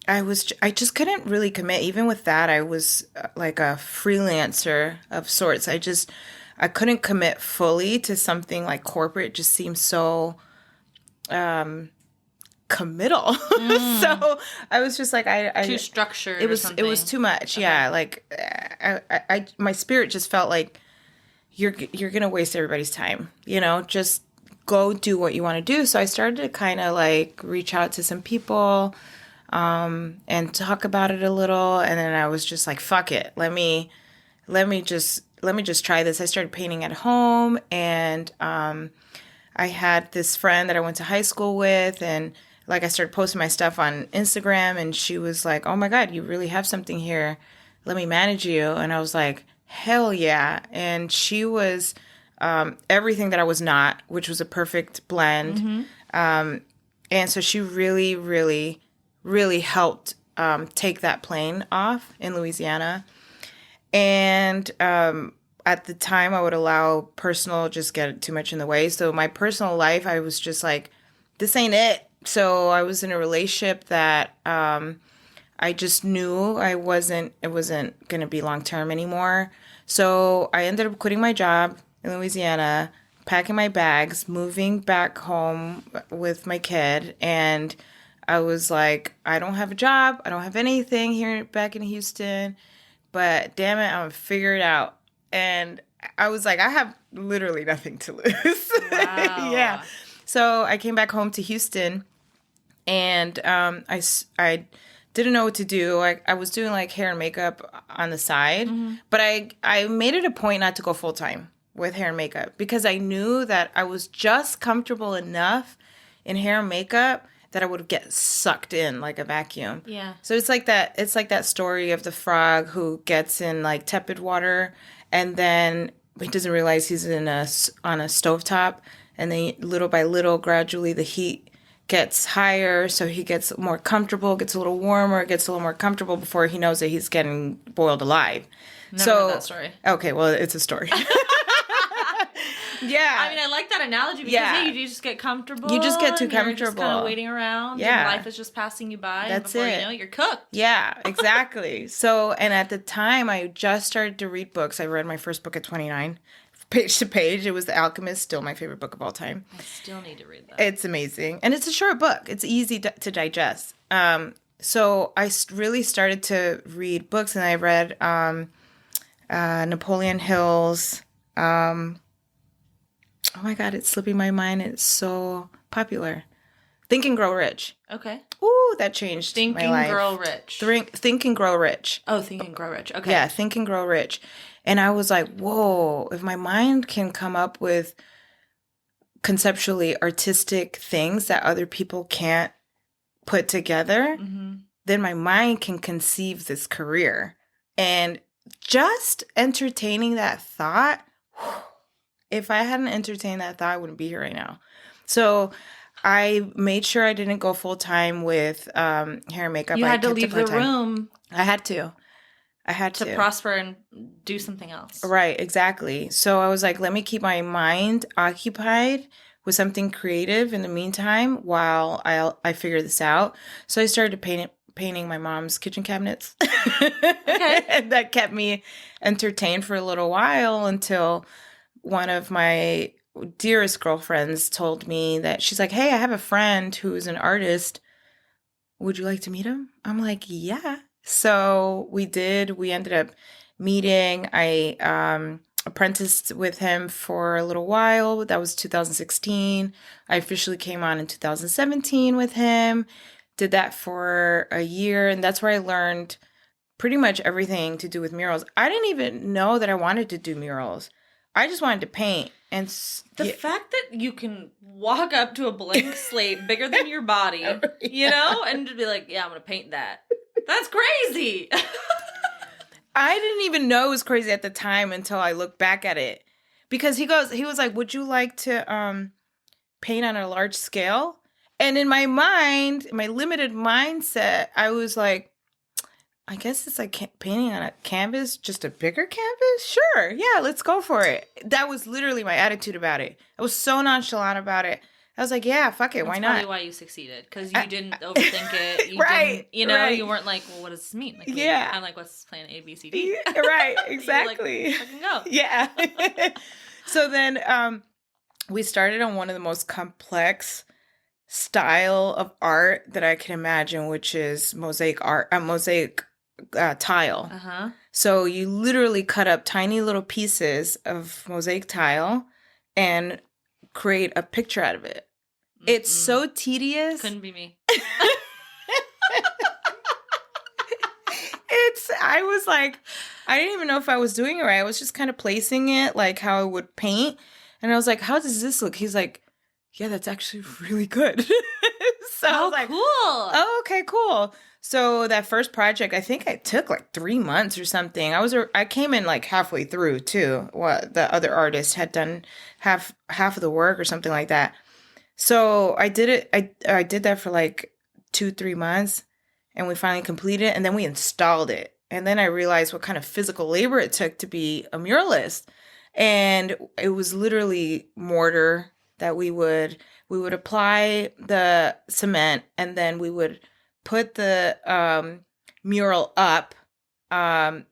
I just couldn't really commit. Even with that, I was like a freelancer of sorts. I couldn't commit fully to something like corporate. It just seemed so committal. So I was just like, too structured. It was too much. Okay. Yeah. Like I my spirit just felt like you're going to waste everybody's time, just go do what you want to do. So I started to kind of like reach out to some people, and talk about it a little. And then I was just like, fuck it. Let me just try this. I started painting at home, and, I had this friend that I went to high school with, and like I started posting my stuff on Instagram, and she was like, oh my God, you really have something here. Let me manage you. And I was like, hell yeah. And she was everything that I was not, which was a perfect blend. Mm-hmm. And so she really, really, really helped take that plane off in Louisiana. And at the time, I would allow personal just get too much in the way. So my personal life, I was just like, this ain't it. So I was in a relationship that I just knew it wasn't going to be long term anymore. So I ended up quitting my job in Louisiana, packing my bags, moving back home with my kid. And I was like, I don't have a job. I don't have anything here back in Houston. But damn it, I'm going to figure it out. And I was like, I have literally nothing to lose. Wow. Yeah. So I came back home to Houston, and I didn't know what to do. I was doing like hair and makeup on the side, mm-hmm. but I made it a point not to go full time with hair and makeup, because I knew that I was just comfortable enough in hair and makeup that I would get sucked in like a vacuum. Yeah. So it's like that story of the frog who gets in like tepid water, and then he doesn't realize he's on a stovetop, and then little by little, gradually the heat gets higher, so he gets more comfortable, gets a little warmer, gets a little more comfortable before he knows that he's getting boiled alive. Never heard that story. Okay, well, it's a story. Yeah. I mean, I like that analogy because hey, you just get comfortable. You just get too comfortable. You're just kind of waiting around. Yeah. And life is just passing you by. That's and before it. You know it, you're cooked. Yeah, exactly. So, and at the time, I just started to read books. I read my first book at 29, page to page. It was The Alchemist, still my favorite book of all time. I still need to read that. It's amazing. And it's a short book. It's easy to digest. So I really started to read books, and I read Napoleon Hill's... oh my God, it's slipping my mind. It's so popular. Think and Grow Rich. Okay. Ooh, that changed my life. Think and Grow Rich. Think and Grow Rich. Oh, Think and Grow Rich. Okay. Yeah, Think and Grow Rich. And I was like, whoa, if my mind can come up with conceptually artistic things that other people can't put together, mm-hmm. then my mind can conceive this career. And just entertaining that thought, if I hadn't entertained that thought, I wouldn't be here right now. So I made sure I didn't go full time with hair and makeup. You had to leave the room. I had to. To prosper and do something else. Right, exactly. So I was like, let me keep my mind occupied with something creative in the meantime while I figure this out. So I started painting my mom's kitchen cabinets. Okay. And that kept me entertained for a little while until one of my dearest girlfriends told me that she's like, hey, I have a friend who's an artist. Would you like to meet him? I'm like, yeah. So we did. We ended up meeting. I apprenticed with him for a little while. That was 2016. I officially came on in 2017 with him. Did that for a year, and that's where I learned pretty much everything to do with murals. I didn't even know that I wanted to do murals. I just wanted to paint. And the fact that you can walk up to a blank slate bigger than your body, you know, and just be like, yeah, I'm going to paint that. That's crazy. I didn't even know it was crazy at the time until I look back at it. Because he was like, would you like to paint on a large scale? And in my mind, my limited mindset, I was like, I guess it's like painting on a canvas, just a bigger canvas? Sure. Yeah, let's go for it. That was literally my attitude about it. I was so nonchalant about it. I was like, yeah, fuck it. Why not? That's probably why you succeeded. Because you didn't overthink it. You didn't, you weren't like, well, what does this mean? Like, I'm like, what's plan A, B, C, D? Right, exactly. Like, fucking go. Yeah. So then we started on one of the most complex style of art that I can imagine, which is mosaic art, mosaic tile. Uh-huh. So you literally cut up tiny little pieces of mosaic tile and create a picture out of it. It's so tedious. Couldn't be me. I was like, I didn't even know if I was doing it right. I was just kind of placing it like how I would paint. And I was like, how does this look? He's like, yeah, that's actually really good. So I was like, cool. Oh, okay, cool. So that first project, I think it took like 3 months or something. I came in like halfway through too. What the other artist had done half of the work or something like that. So I did it. I did that for like 2-3 months, and we finally completed it. And then we installed it. And then I realized what kind of physical labor it took to be a muralist. And it was literally mortar that we would apply the cement, and then we would put the mural up, and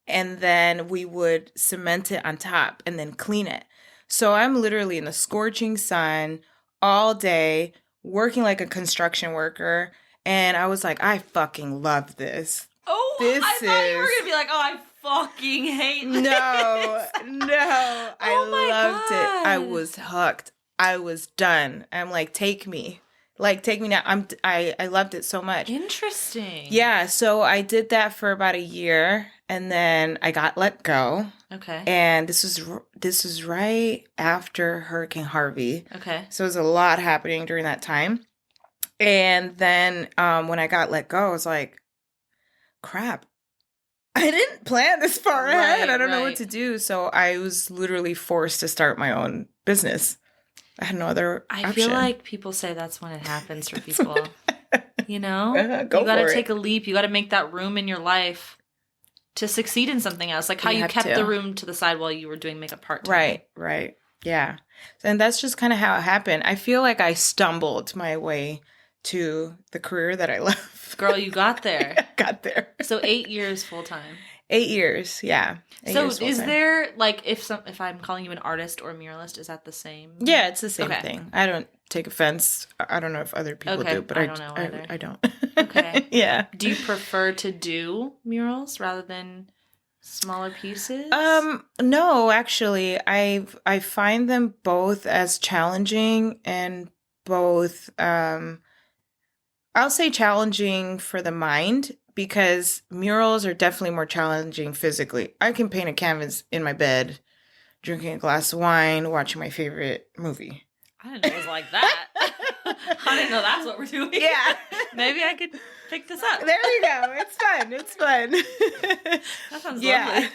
then we would cement it on top and then clean it. So I'm literally in the scorching sun all day working like a construction worker, and I was like, I fucking love this. Oh, I thought you were gonna be like, oh, I fucking hate this. No, I loved it. I was hooked. I was done. I'm like, take me now. I loved it so much. Interesting. Yeah. So I did that for about a year, and then I got let go. Okay. And this was right after Hurricane Harvey. Okay. So it was a lot happening during that time. And then when I got let go, I was like, crap. I didn't plan this far ahead. I don't know what to do. So I was literally forced to start my own business. I had no other option. I feel like people say that's when it happens for people. You know? You gotta take a leap. You gotta make that room in your life to succeed in something else. Like how you kept the room to the side while you were doing makeup part-time. Right. Yeah. And that's just kind of how it happened. I feel like I stumbled my way to the career that I love. Girl, you got there. I got there. So 8 years full-time. 8 years, yeah. So is there, like, if I'm calling you an artist or a muralist, is that the same? Yeah, it's the same thing. I don't take offense. I don't know if other people do, but I don't know either. I don't. Okay. Yeah. Do you prefer to do murals rather than smaller pieces? No, actually. I find them both as challenging, and both I'll say challenging for the mind, because murals are definitely more challenging physically. I can paint a canvas in my bed, drinking a glass of wine, watching my favorite movie. I didn't know it was like that. I didn't know that's what we're doing. Yeah. Maybe I could pick this up. There you go. It's fun. It's fun. That sounds lovely.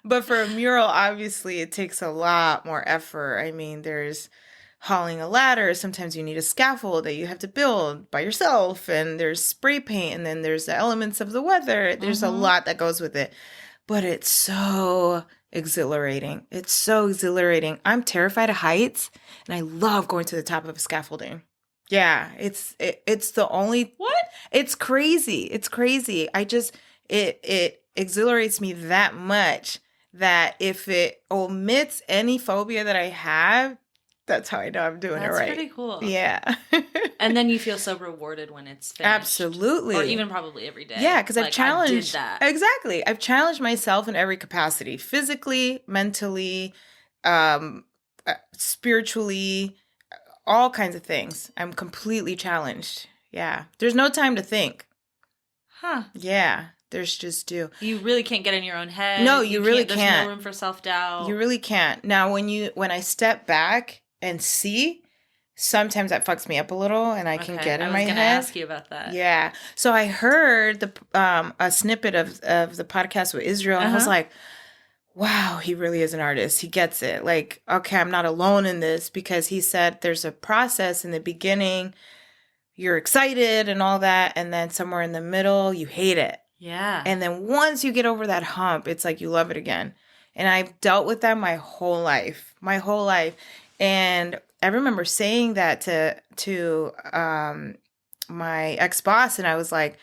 But for a mural, obviously, it takes a lot more effort. I mean, there's hauling a ladder. Sometimes you need a scaffold that you have to build by yourself, and there's spray paint, and then there's the elements of the weather. There's a lot that goes with it, but it's so exhilarating. It's so exhilarating. I'm terrified of heights, and I love going to the top of a scaffolding. Yeah, it's the only what? It's crazy. It's crazy. It exhilarates me that much that if it omits any phobia that I have, That's how I know I'm doing it right. That's pretty cool. Yeah. And then you feel so rewarded when it's finished. Absolutely. Or even probably every day. Yeah, because I've challenged. I did that. Exactly. I've challenged myself in every capacity. Physically, mentally, spiritually, all kinds of things. I'm completely challenged. Yeah. There's no time to think. Huh. Yeah. There's just do. You really can't get in your own head. No, you really can't. There's no room for self-doubt. You really can't. Now, when I step back and see, sometimes that fucks me up a little, and I can get in my head. I was going to ask you about that. Yeah. So I heard a snippet of the podcast with Israel, and I was like, wow, he really is an artist. He gets it. Like, okay, I'm not alone in this, because he said there's a process in the beginning. You're excited and all that, and then somewhere in the middle, you hate it. Yeah. And then once you get over that hump, it's like you love it again. And I've dealt with that my whole life. And I remember saying that to my ex-boss, and I was like,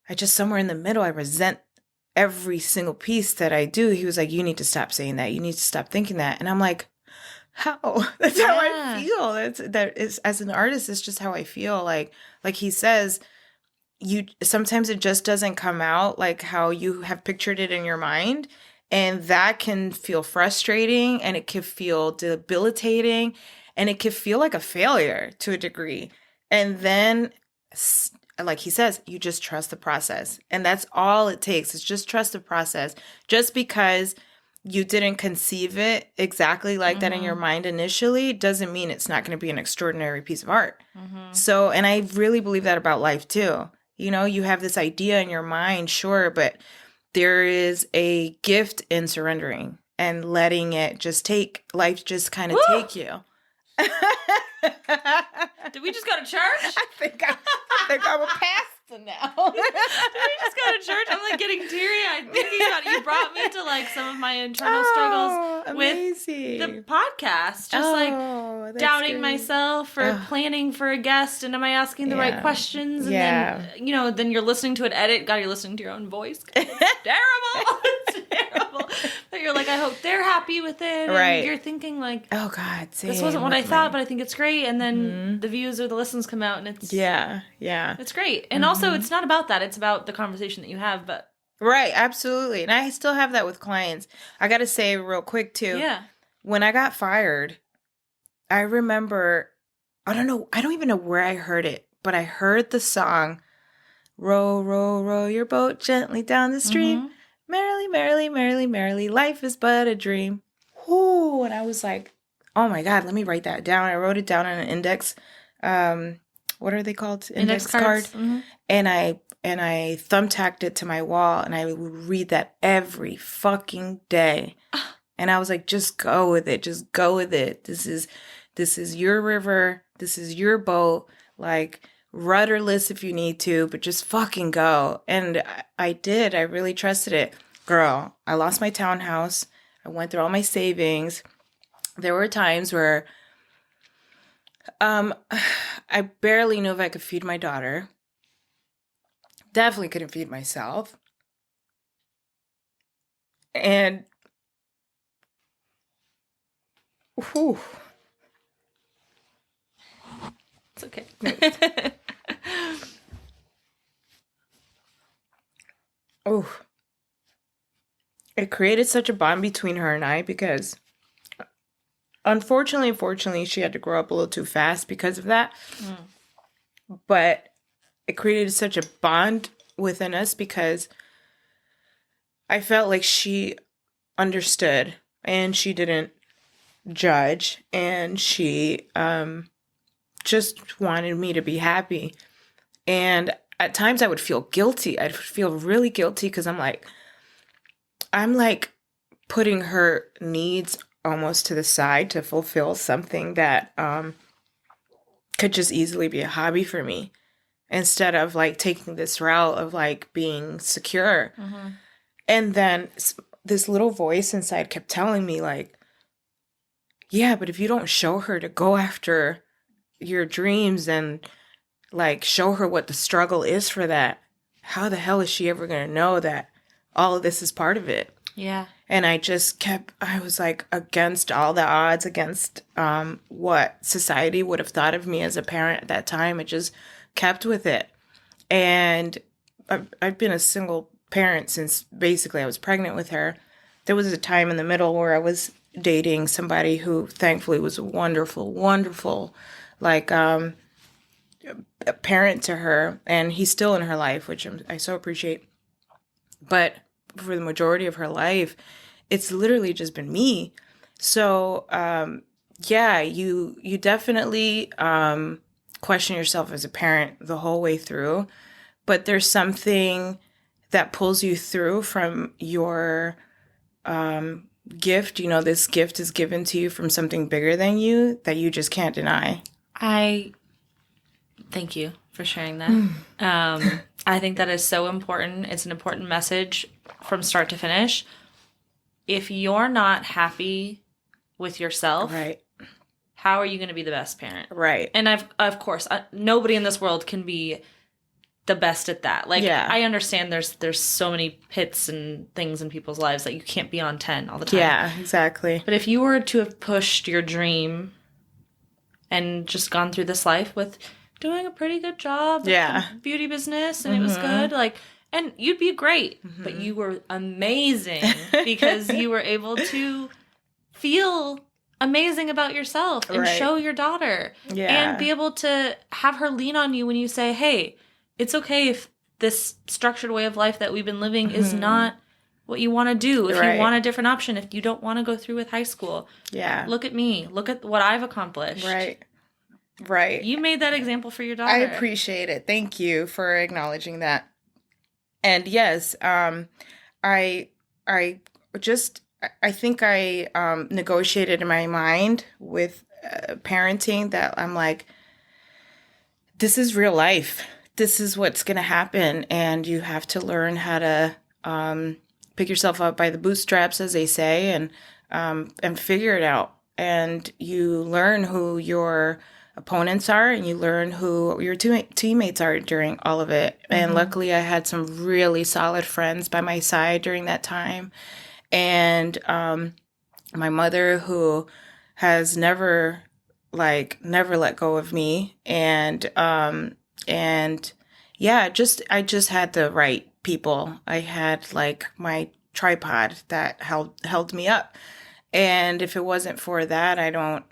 I just somewhere in the middle, I resent every single piece that I do. He was like, you need to stop saying that. You need to stop thinking that. And I'm like, how? That's how I feel. That is, as an artist, it's just how I feel. Like he says, sometimes it just doesn't come out like how you have pictured it in your mind. And that can feel frustrating, and it can feel debilitating, and it can feel like a failure to a degree. And then, like he says, you just trust the process. And that's all it takes, is just trust the process. Just because you didn't conceive it exactly like that in your mind initially doesn't mean it's not going to be an extraordinary piece of art. So, and I really believe that about life too. You know, you have this idea in your mind, sure, but there is a gift in surrendering and letting it just take, life just kind of take you. Did we just go to church? I think I'm a pastor now. Did we just go to church? I'm like getting teary-eyed thinking about it. You brought me to like some of my internal struggles with the podcast. Just like doubting myself or planning for a guest, and am I asking the right questions? And then, you know, then you're listening to an edit. God, you're listening to your own voice. It's terrible. It's terrible. But you're like, I hope they're happy with it. Right. And you're thinking like, oh God, this wasn't what I thought, but I think it's great. And then the views or the listens come out, and it's it's great. And also, it's not about that. It's about the conversation that you have. But right, absolutely. And I still have that with clients. I got to say real quick too. Yeah. When I got fired, I remember, I don't even know where I heard it, but I heard the song, row, row, row your boat gently down the stream. Merrily, merrily, merrily, merrily, life is but a dream. Whoo! And I was like, oh my God, let me write that down. I wrote it down on an index. What are they called? Index card. And I thumbtacked it to my wall, and I would read that every fucking day. And I was like, just go with it. Just go with it. This is your river. This is your boat. Like, rudderless if you need to, but just fucking go. And I did. I really trusted it. Girl, I lost my townhouse. I went through all my savings. There were times where I barely knew if I could feed my daughter. Definitely couldn't feed myself. And whew. It's okay. Oh, it created such a bond between her and I, because unfortunately, she had to grow up a little too fast because of that. But it created such a bond within us, because I felt like she understood, and she didn't judge, and she just wanted me to be happy. And at times I would feel guilty. I'd feel really guilty, because I'm like putting her needs almost to the side to fulfill something that could just easily be a hobby for me, instead of like taking this route of like being secure. And then this little voice inside kept telling me like, yeah, but if you don't show her to go after your dreams and like show her what the struggle is for that, how the hell is she ever going to know that all of this is part of it? Yeah. And I was like against all the odds, against what society would have thought of me as a parent at that time. It just kept with it. And I've been a single parent since basically I was pregnant with her. There was a time in the middle where I was dating somebody who thankfully was wonderful, wonderful, like a parent to her. And he's still in her life, which I so appreciate. But for the majority of her life, it's literally just been me. So, yeah, you definitely question yourself as a parent the whole way through. But there's something that pulls you through from your gift. You know, this gift is given to you from something bigger than you that you just can't deny. I thank you for sharing that. I think that is so important. It's an important message from start to finish. If you're not happy with yourself, right, how are you going to be the best parent? Right. And of course, nobody in this world can be the best at that. Like, yeah. I understand there's so many pits and things in people's lives that you can't be on 10 all the time. Yeah, exactly. But if you were to have pushed your dream and just gone through this life with doing a pretty good job with the beauty business and it was good, like, and you'd be great, but you were amazing because you were able to feel amazing about yourself and show your daughter and be able to have her lean on you when you say, hey, it's okay if this structured way of life that we've been living is not what you want to do. If you want a different option, if you don't want to go through with high school, look at me. Look at what I've accomplished. Right. You made that example for your daughter. I appreciate it. Thank you for acknowledging that. And yes, I think I negotiated in my mind with parenting that I'm like, this is real life. This is what's going to happen. And you have to learn how to pick yourself up by the bootstraps, as they say, and figure it out. And you learn who your opponents are, and you learn who your teammates are during all of it. And luckily, I had some really solid friends by my side during that time. And my mother, who has never let go of me, and yeah, I just had the right people. I had like my tripod that held me up. And if it wasn't for that,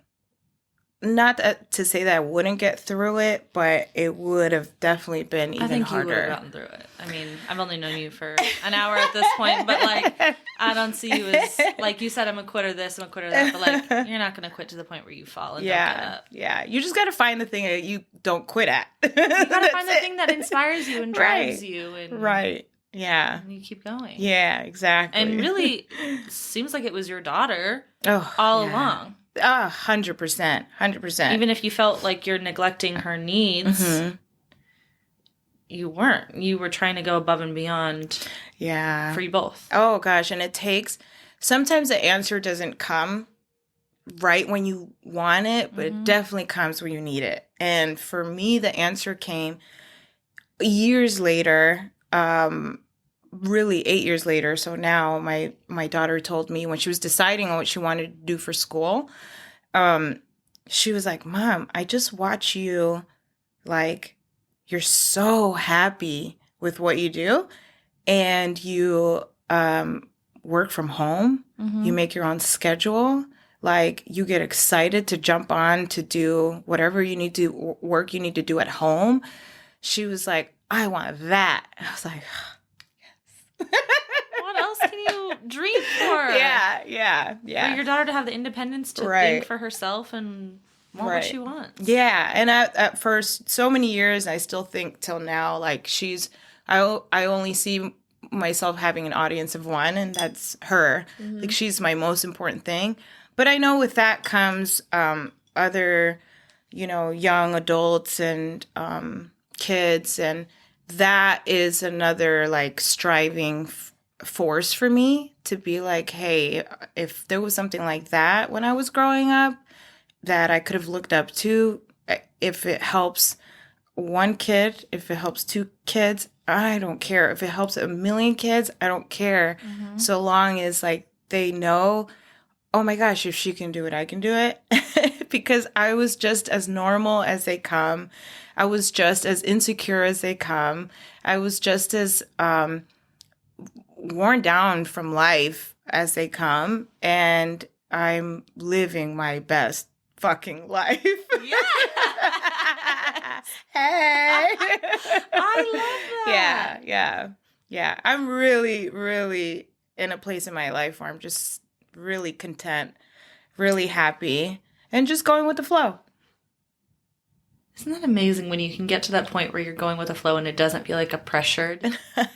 not to say that I wouldn't get through it, but it would have definitely been even harder. I think you would have gotten through it. I mean, I've only known you for an hour at this point, but like, I don't see you as, like you said, I'm a quitter this, I'm a quitter that, but like, you're not going to quit to the point where you fall and don't get up. Yeah. You just got to find the thing that you don't quit at. You got to find the thing that inspires you and drives you. And yeah. And you keep going. Yeah, exactly. And really, seems like it was your daughter all along. 100%. Even if you felt like you're neglecting her needs, you weren't. You were trying to go above and beyond for you both. Oh, gosh. And sometimes the answer doesn't come right when you want it, but it definitely comes when you need it. And for me, the answer came years later, really 8 years later. So now my daughter told me when she was deciding on what she wanted to do for school, she was like, Mom, I just watch you, like, you're so happy with what you do, and you work from home, you make your own schedule, like, you get excited to jump on to do whatever you need to, work you need to do at home. She was like, I want that. I was like, what else can you dream for? Yeah. For your daughter to have the independence to think for herself and want what she wants. Yeah, and at first, so many years, I still think till now, like I only see myself having an audience of one, and that's her. Like, she's my most important thing. But I know with that comes other, young adults and kids, and that is another like striving force for me to be like, hey, if there was something like that when I was growing up that I could have looked up to, if it helps one kid, if it helps 2 kids, I don't care. If it helps 1,000,000 kids, I don't care. Mm-hmm. So long as like they know, oh my gosh, if she can do it, I can do it. Because I was just as normal as they come. I was just as insecure as they come. I was just as worn down from life as they come. And I'm living my best fucking life. Yeah. Hey. I love that. Yeah. I'm really, really in a place in my life where I'm just really content, really happy, and just going with the flow. Isn't that amazing when you can get to that point where you're going with the flow and it doesn't feel like a pressured? Do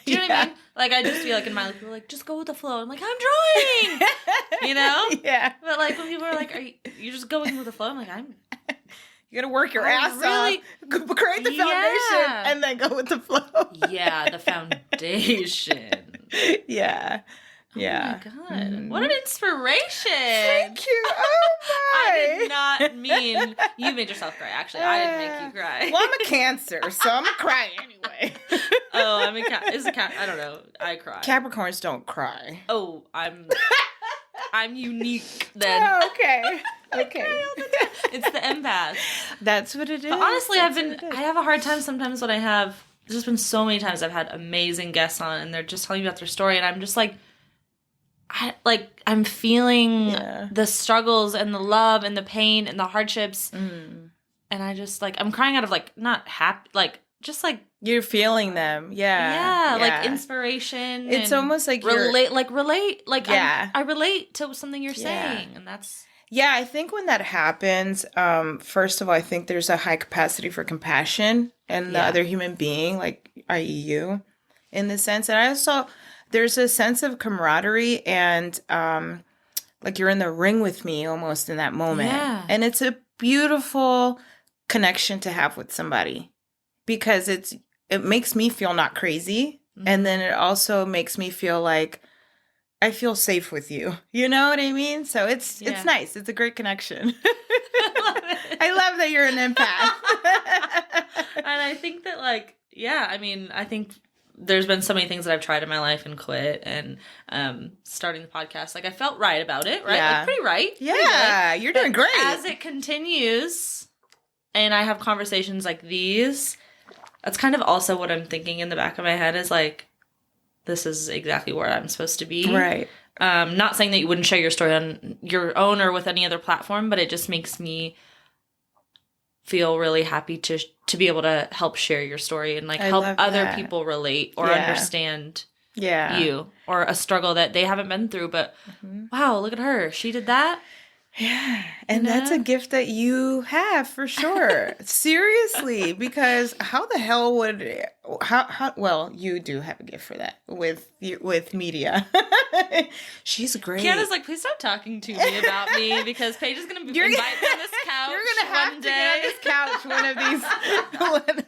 you know what I mean? Like, I just feel like in my life, people are like, just go with the flow. I'm like, I'm drawing! You know? Yeah. But like, when people are like, you're just going with the flow, I'm like, You gotta work your ass off, create the foundation, and then go with the flow. Yeah, the foundation. Yeah. Oh my God. What an inspiration. Thank you. Oh my. I did not mean, you made yourself cry, actually. I didn't make you cry. Well, I'm a Cancer, so I'm gonna cry anyway. Oh, I'm a is a cat. I don't know. I cry. Capricorns don't cry. Oh, I'm unique then. Oh, okay. Okay. It's the empath. That's what it is. But honestly, I have a hard time sometimes when there's just been so many times I've had amazing guests on and they're just telling me about their story and I'm just like, I'm feeling the struggles and the love and the pain and the hardships. And I just I'm crying out of not happy, just you're feeling them. Yeah. Like inspiration. It's almost like relate. Yeah. I relate to something you're saying, and that's. Yeah, I think when that happens, first of all, I think there's a high capacity for compassion and the other human being, like i.e. you, in this sense. And I also, there's a sense of camaraderie and like you're in the ring with me almost in that moment. Yeah. And it's a beautiful connection to have with somebody because it makes me feel not crazy. Mm-hmm. And then it also makes me feel like I feel safe with you. You know what I mean? So it's nice. It's a great connection. I love that you're an empath. And I think that I think there's been so many things that I've tried in my life and quit and starting the podcast. I felt right about it, right? Yeah. Pretty right. Yeah, you're doing great. As it continues and I have conversations like these, that's kind of also what I'm thinking in the back of my head is this is exactly where I'm supposed to be. Right. Not saying that you wouldn't share your story on your own or with any other platform, but it just makes me feel really happy to be able to help share your story and help other people relate or understand you or a struggle that they haven't been through. But wow, look at her. She did that. Yeah. And that's a gift that you have for sure. Seriously, because how the hell would well, you do have a gift for that with media. She's great. Kiana's like, please stop talking to me about me because Paige is going to invite me on this couch. You're going to have to get on this couch one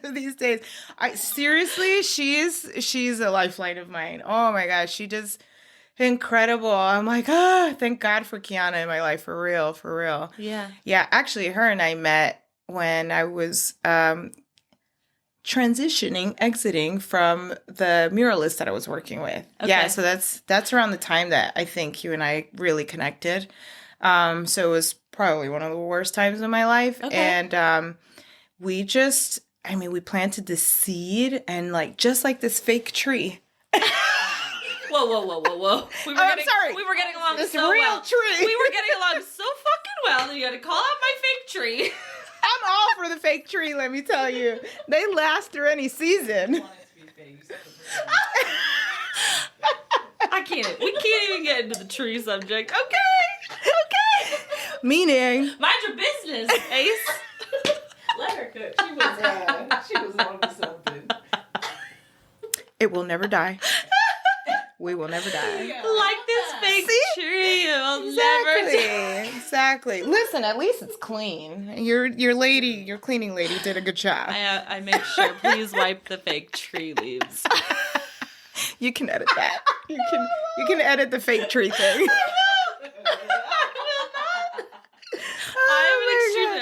of these days. Seriously, she's a lifeline of mine. Oh my gosh, she does incredible. I'm like, thank God for Kiana in my life. For real. Yeah. Yeah, actually, her and I met when I was exiting from the muralist that I was working with. Okay. Yeah, so that's around the time that I think you and I really connected. So it was probably one of the worst times in my life. Okay. And we planted this seed and just like this fake tree. Whoa. We were getting along this so real well. Tree. We were getting along so fucking well, and you had to call out my fake tree. I'm all for the fake tree, let me tell you. They last through any season. We can't even get into the tree subject. Okay. Meaning. Mind your business, Ace. Let her cook. She was on to something. It will never die. We will never die. Like this fake tree. It will never die. Exactly. Listen, at least it's clean. Your cleaning lady did a good job. I make sure. Please wipe the fake tree leaves. You can edit that. You can edit the fake tree thing.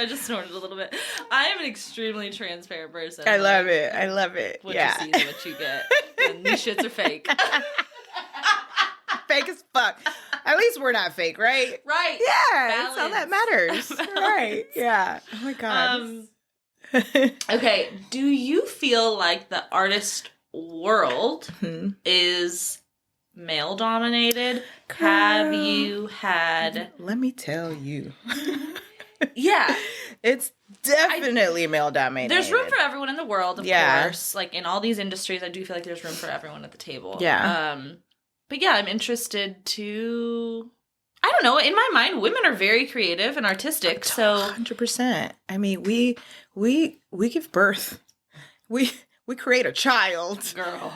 I just snorted a little bit. I am an extremely transparent person. I love it. I love it. What you see is what you get. And these shits are fake. Fake as fuck. At least we're not fake, right? Right. Yeah, that's all that matters. Right. Yeah. Oh my God. Okay. Do you feel like the artist world is male dominated? Have you had... Let me tell you. Yeah. It's definitely male dominated. There's room for everyone in the world, of course. Like in all these industries, I do feel like there's room for everyone at the table. Yeah. But yeah, I'm interested to... I don't know. In my mind, women are very creative and artistic. So 100%. I mean, we give birth. We create a child. Girl.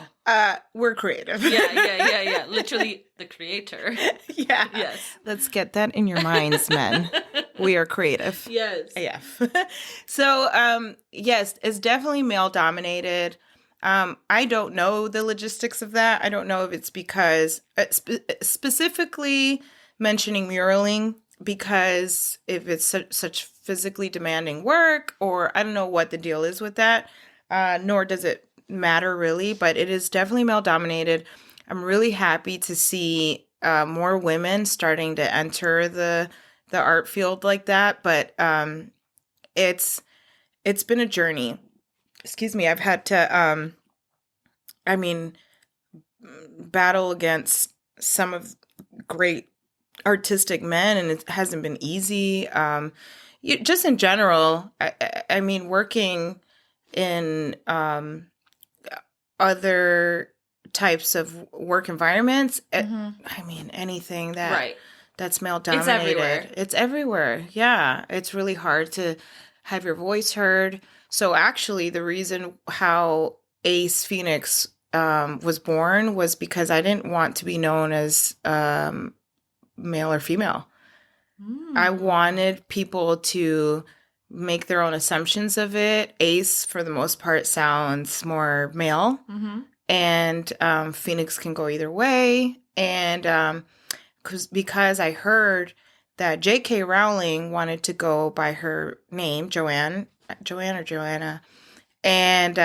We're creative. Yeah. Literally the creator. Yeah. Yes. Let's get that in your minds, men. We are creative. Yes. Yeah. So, yes, it's definitely male dominated. I don't know the logistics of that. I don't know if it's because specifically mentioning muraling, because if it's such physically demanding work, or I don't know what the deal is with that, nor does it matter really, but it is definitely male dominated. I'm really happy to see more women starting to enter the art field like that, but it's been a journey. Excuse me. I've had to battle against some of great artistic men, and it hasn't been easy. Just in general, I mean, working in other types of work environments, I mean, anything that's male dominated. It's everywhere. Yeah. It's really hard to have your voice heard. So actually, the reason how Ace Phoenix was born was because I didn't want to be known as male or female. I wanted people to make their own assumptions of it. Ace, for the most part, sounds more male, and Phoenix can go either way. And because I heard that J.K. Rowling wanted to go by her name, Joanna, and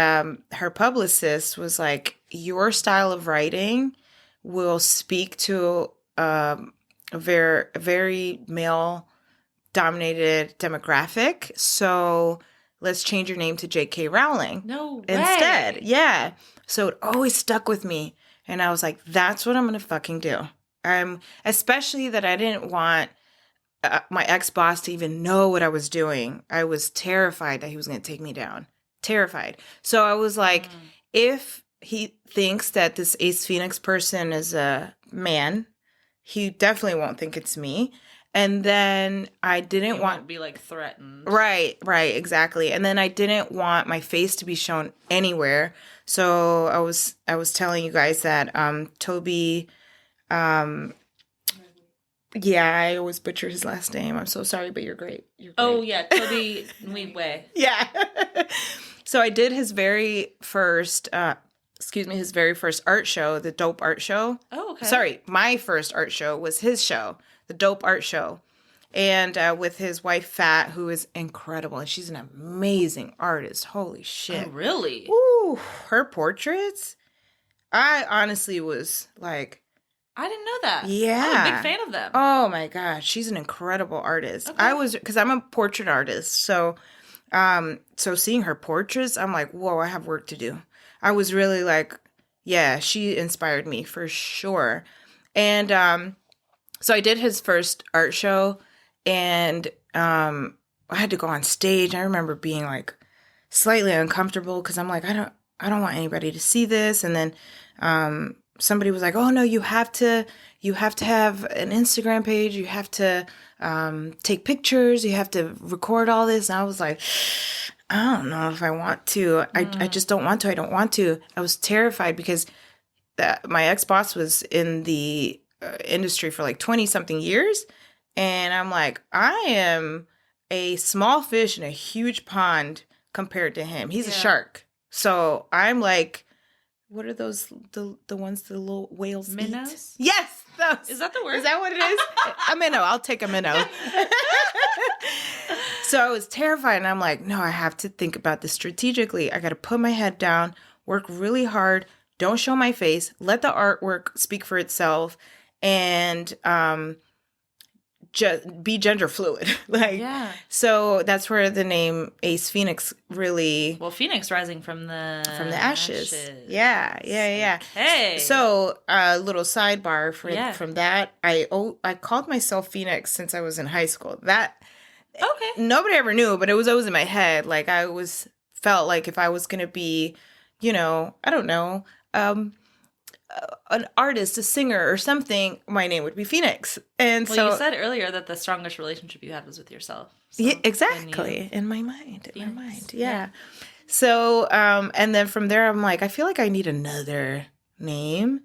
her publicist was like, your style of writing will speak to a very male dominated demographic. So let's change your name to J.K. Rowling. No way. Instead. Yeah. So it always stuck with me. And I was like, that's what I'm going to fucking do. Especially that I didn't want my ex-boss to even know what I was doing. I was terrified that he was going to take me down. Terrified. So I was like, if he thinks that this Ace Phoenix person is a man, he definitely won't think it's me. And then I didn't want to be like threatened. Right, exactly. And then I didn't want my face to be shown anywhere. So I was telling you guys that Toby, yeah, I always butcher his last name. I'm so sorry, but you're great. Oh yeah, Toby Nwigwe. Yeah. So I did his very first art show, the Dope Art Show. Oh, okay. Sorry, my first art show was his show, the Dope Art Show. And with his wife, Fat, who is incredible. And she's an amazing artist. Holy shit. Oh, really? Ooh, her portraits. I honestly was like... I didn't know that. Yeah. I'm a big fan of them. Oh my gosh. She's an incredible artist. Okay. Because I'm a portrait artist. So seeing her portraits, I'm like, whoa, I have work to do. I was really like, yeah, she inspired me for sure. And so I did his first art show, and I had to go on stage. I remember being like slightly uncomfortable because I'm like, I don't want anybody to see this. And then somebody was like, oh no, you have to have an Instagram page. You have to take pictures. You have to record all this. And I was like, I don't know if I want to. I just don't want to. I don't want to. I was terrified because my ex-boss was in the industry for like 20 something years. And I'm like, I am a small fish in a huge pond compared to him. He's a shark. So I'm like, what are those, the ones the little whales Minnows? eat? Yes! Those. Is that the word? Is that what it is? A minnow. I'll take a minnow. So I was terrified, and I'm like, no, I have to think about this strategically. I got to put my head down, work really hard, don't show my face, let the artwork speak for itself, and just be gender fluid. So that's where the name Ace Phoenix really... Well, Phoenix rising from the ashes. Yeah. Hey. So a little sidebar from that. I called myself Phoenix since I was in high school. Nobody ever knew, but it was always in my head. Like, I always felt like if I was going to be, I don't know, an artist, a singer or something, my name would be Phoenix. And you said earlier that the strongest relationship you have is with yourself. So yeah, exactly. In my mind. Yeah. So, and then from there, I'm like, I feel like I need another name.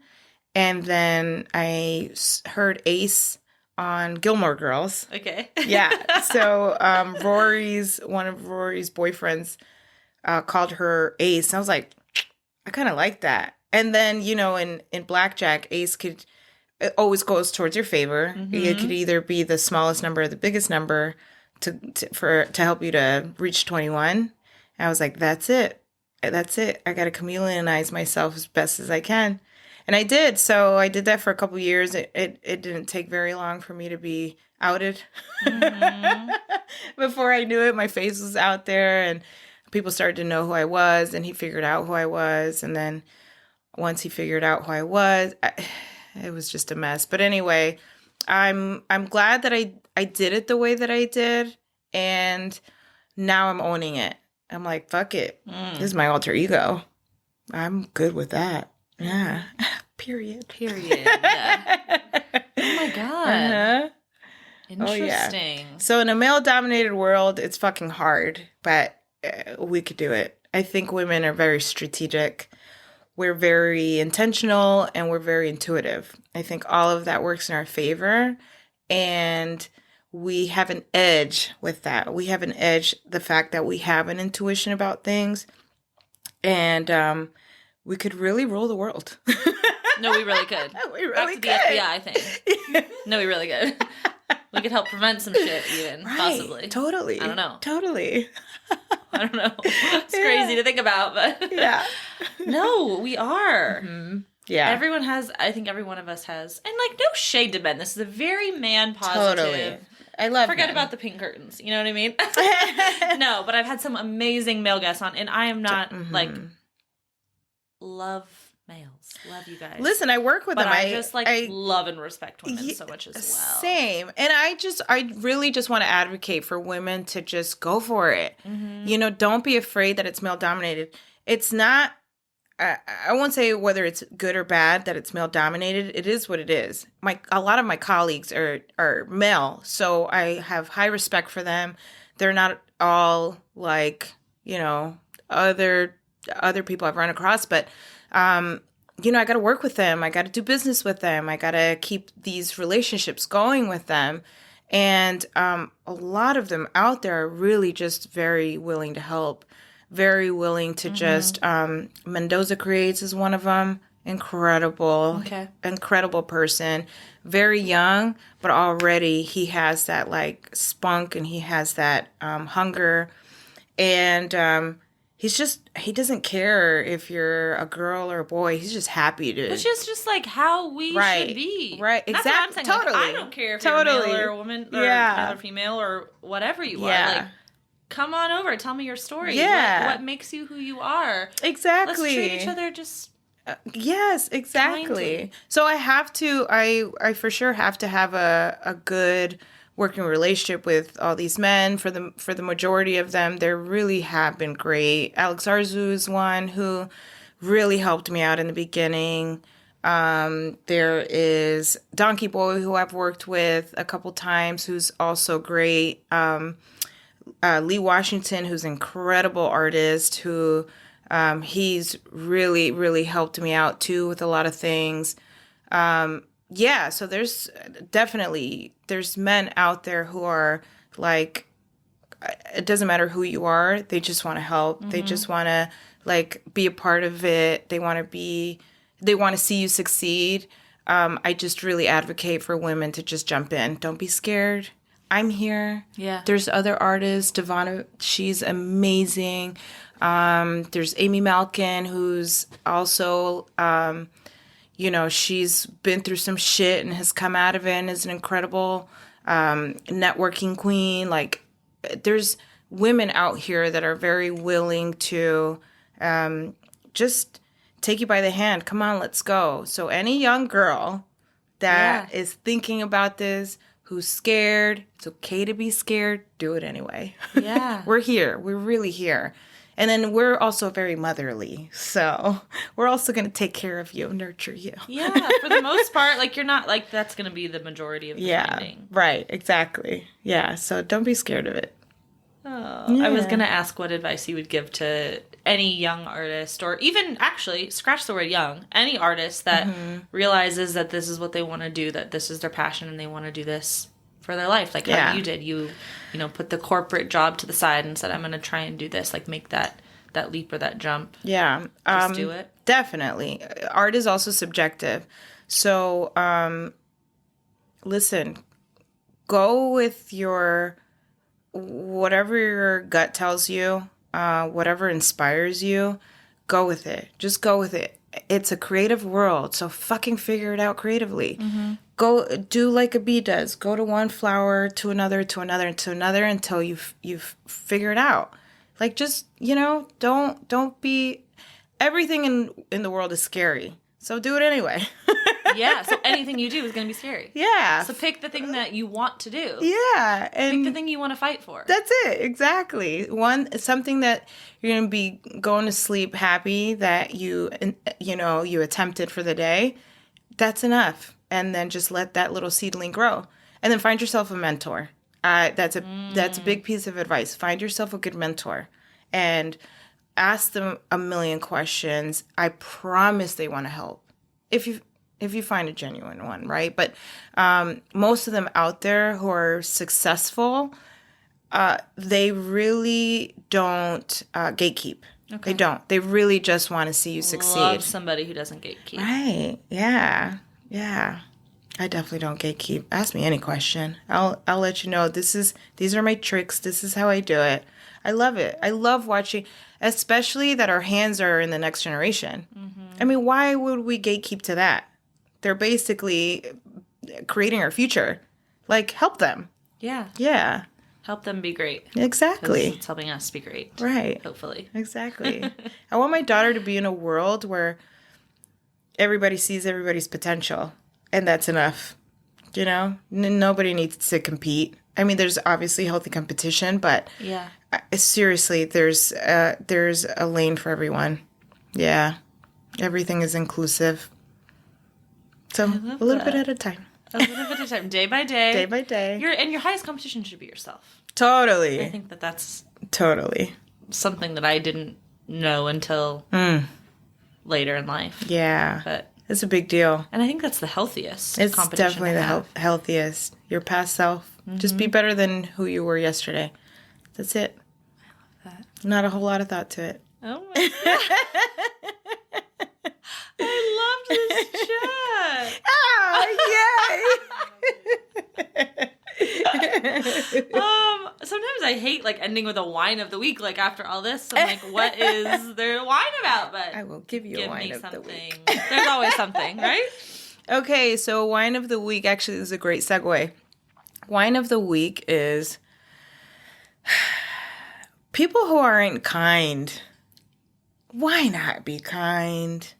And then I heard Ace on Gilmore Girls. Okay. Yeah. So one of Rory's boyfriends called her Ace. I was like, I kind of like that. And then, in blackjack, Ace it always goes towards your favor. Mm-hmm. It could either be the smallest number or the biggest number to help you to reach 21. And I was like, that's it. I got to chameleonize myself as best as I can. And I did. So I did that for a couple years. It didn't take very long for me to be outed. Mm-hmm. Before I knew it, my face was out there and people started to know who I was, and he figured out who I was. And then once he figured out who I was, it was just a mess. But anyway, I'm glad that I did it the way that I did. And now I'm owning it. I'm like, fuck it. This is my alter ego. I'm good with that. Yeah. Period. Oh my God. Uh-huh. Interesting. Oh, yeah. So in a male-dominated world, it's fucking hard, but we could do it. I think women are very strategic. We're very intentional, and we're very intuitive. I think all of that works in our favor, and we have an edge with that. We have an edge, the fact that we have an intuition about things, and we could really rule the world. No, we really could. We really could. The FBI, I think. No, we really could. We could help prevent some shit, even, possibly. Totally. I don't know. Totally. I don't know. It's crazy to think about, but... Yeah. No, we are. Mm-hmm. Yeah. I think every one of us has. And, no shade to men. This is a very man-positive... Totally. I love Forget men. About the pink curtains. You know what I mean? No, but I've had some amazing male guests on, and I am not, love males. Love you guys. Listen, I work with them. I just I love and respect women so much as well. Same. And I really just want to advocate for women to just go for it. Mm-hmm. Don't be afraid that it's male dominated. It's not, I won't say whether it's good or bad that it's male dominated. It is what it is. A lot of my colleagues are male, so I have high respect for them. They're not all other people I've run across, but I got to work with them. I got to do business with them. I got to keep these relationships going with them. And a lot of them out there are really just very willing to help, very willing to just, Mendoza Creates is one of them. Incredible person. Very young, but already he has that spunk, and he has that hunger. And he doesn't care if you're a girl or a boy. He's just happy to. Which is just how we should be. Right. Exactly. That's what I'm saying. Totally. I don't care if you're a male or a woman or male or female or whatever you are. Come on over. Tell me your story. Yeah. What makes you who you are. Exactly. Let's treat each other just... yes, exactly. Kindly. So I for sure have to have a good working relationship with all these men. For the majority of them, they really have been great. Alex Arzu is one who really helped me out in the beginning. There is Donkey Boy, who I've worked with a couple times, who's also great. Lee Washington, who's an incredible artist, who he's really, really helped me out too with a lot of things. So there's men out there who are it doesn't matter who you are, they just want to help. Mm-hmm. They just want to be a part of it. They want to see you succeed. I just really advocate for women to just jump in. Don't be scared. I'm here. Yeah. There's other artists. Devonna, she's amazing. There's Amy Malkin, who's also, she's been through some shit and has come out of it and is an incredible networking queen. Like, there's women out here that are very willing to just take you by the hand. Come on, let's go. So any young girl that is thinking about this, who's scared, it's okay to be scared, do it anyway. Yeah. We're here. We're really here. And then we're also very motherly. So we're also going to take care of you, nurture you. Yeah, for the most part, like, you're not, like, that's going to be the majority of the finding. Right, exactly. Yeah, so don't be scared of it. Oh, yeah. I was going to ask what advice you would give to any young artist, or even, actually, scratch the word young, any artist that realizes that this is what they want to do, that this is their passion, and they want to do this for their life. Like how you did. You put the corporate job to the side and said, I'm going to try and do this. Like, make that leap or that jump. Yeah. Just do it. Definitely. Art is also subjective. So, listen, go with whatever your gut tells you, whatever inspires you, go with it. Just go with it. It's a creative world, so fucking figure it out creatively. Go do like a bee does. Go to one flower, to another, to another, to another, until you figure it out. Like, just, don't be... Everything in the world is scary, so do it anyway. Yeah, so anything you do is going to be scary. Yeah. So pick the thing that you want to do. Yeah. And pick the thing you want to fight for. That's it, exactly. Something that you're going to be going to sleep happy that you attempted for the day. That's enough. And then just let that little seedling grow. And then find yourself a mentor. That's a big piece of advice. Find yourself a good mentor. And ask them a million questions. I promise they want to help. If you find a genuine one, right? But most of them out there who are successful, they really don't gatekeep. Okay. They don't. They really just want to see you succeed. Love somebody who doesn't gatekeep. Right. Yeah. Yeah. I definitely don't gatekeep. Ask me any question. I'll let you know. These are my tricks. This is how I do it. I love it. I love watching, especially that our hands are in the next generation. I mean, why would we gatekeep to that? They're basically creating our future. Like, help them. Yeah. Yeah. Help them be great. Exactly. It's helping us be great. Right. Hopefully. Exactly. I want my daughter to be in a world where everybody sees everybody's potential. And that's enough. Nobody needs to compete. I mean, there's obviously healthy competition, but seriously, there's a lane for everyone. Yeah. Everything is inclusive. So a little bit at a time. A little bit at a time. Day by day. Day by day. Your highest competition should be yourself. Totally. I think that's totally something that I didn't know until later in life. Yeah. But it's a big deal. And I think that's the healthiest It's competition definitely the healthiest. Your past self. Just be better than who you were yesterday. That's it. I love that. Not a whole lot of thought to it. Oh my God. I loved this chat. Oh, yay. Sometimes I hate like ending with a wine of the week. Like after all this, I'm like, what is there wine about? But I will give you a wine of the week. There's always something, right? Okay, so wine of the week actually is a great segue. Wine of the week is people who aren't kind. Why not be kind?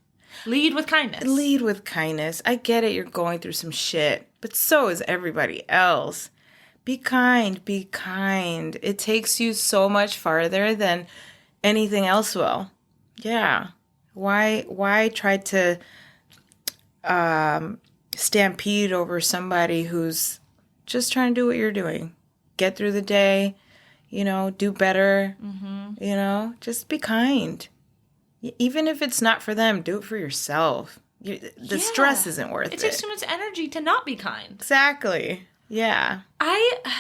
Lead with kindness. Lead with kindness. I get it, you're going through some shit, but so is everybody else. Be kind, be kind. It takes you so much farther than anything else will. Yeah. Why try to stampede over somebody who's just trying to do what you're doing? Get through the day, do better, just be kind. Even if it's not for them, do it for yourself. The stress isn't worth it. It takes too much energy to not be kind. Exactly. Yeah.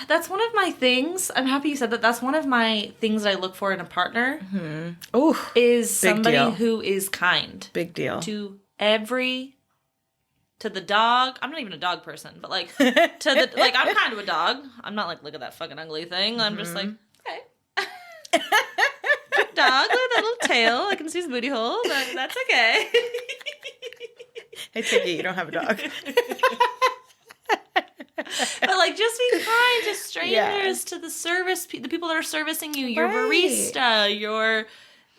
That's one of my things. I'm happy you said that. That's one of my things that I look for in a partner. Oh, is somebody who is kind. Big deal. To every To the dog, I'm not even a dog person, but like to the like I'm kind of a dog. I'm not like, look at that fucking ugly thing. I'm just like, okay. Good dog with a little tail. I can see his booty hole, but that's okay. I take it you don't have a dog. But like, just be kind to strangers, to the service, the people that are servicing you, your barista, your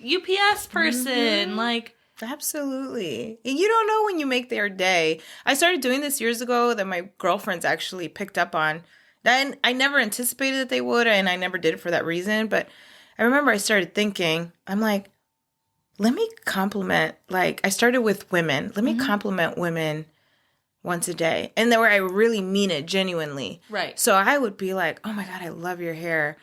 UPS person, like. Absolutely. You don't know when you make their day. I started doing this years ago that my girlfriends actually picked up on. And I never anticipated that they would, and I never did it for that reason. But I remember I started thinking, I'm like, let me compliment, like, I started with women. Let me compliment women once a day. And where I really mean it genuinely. Right. So I would be like, oh my God, I love your hair.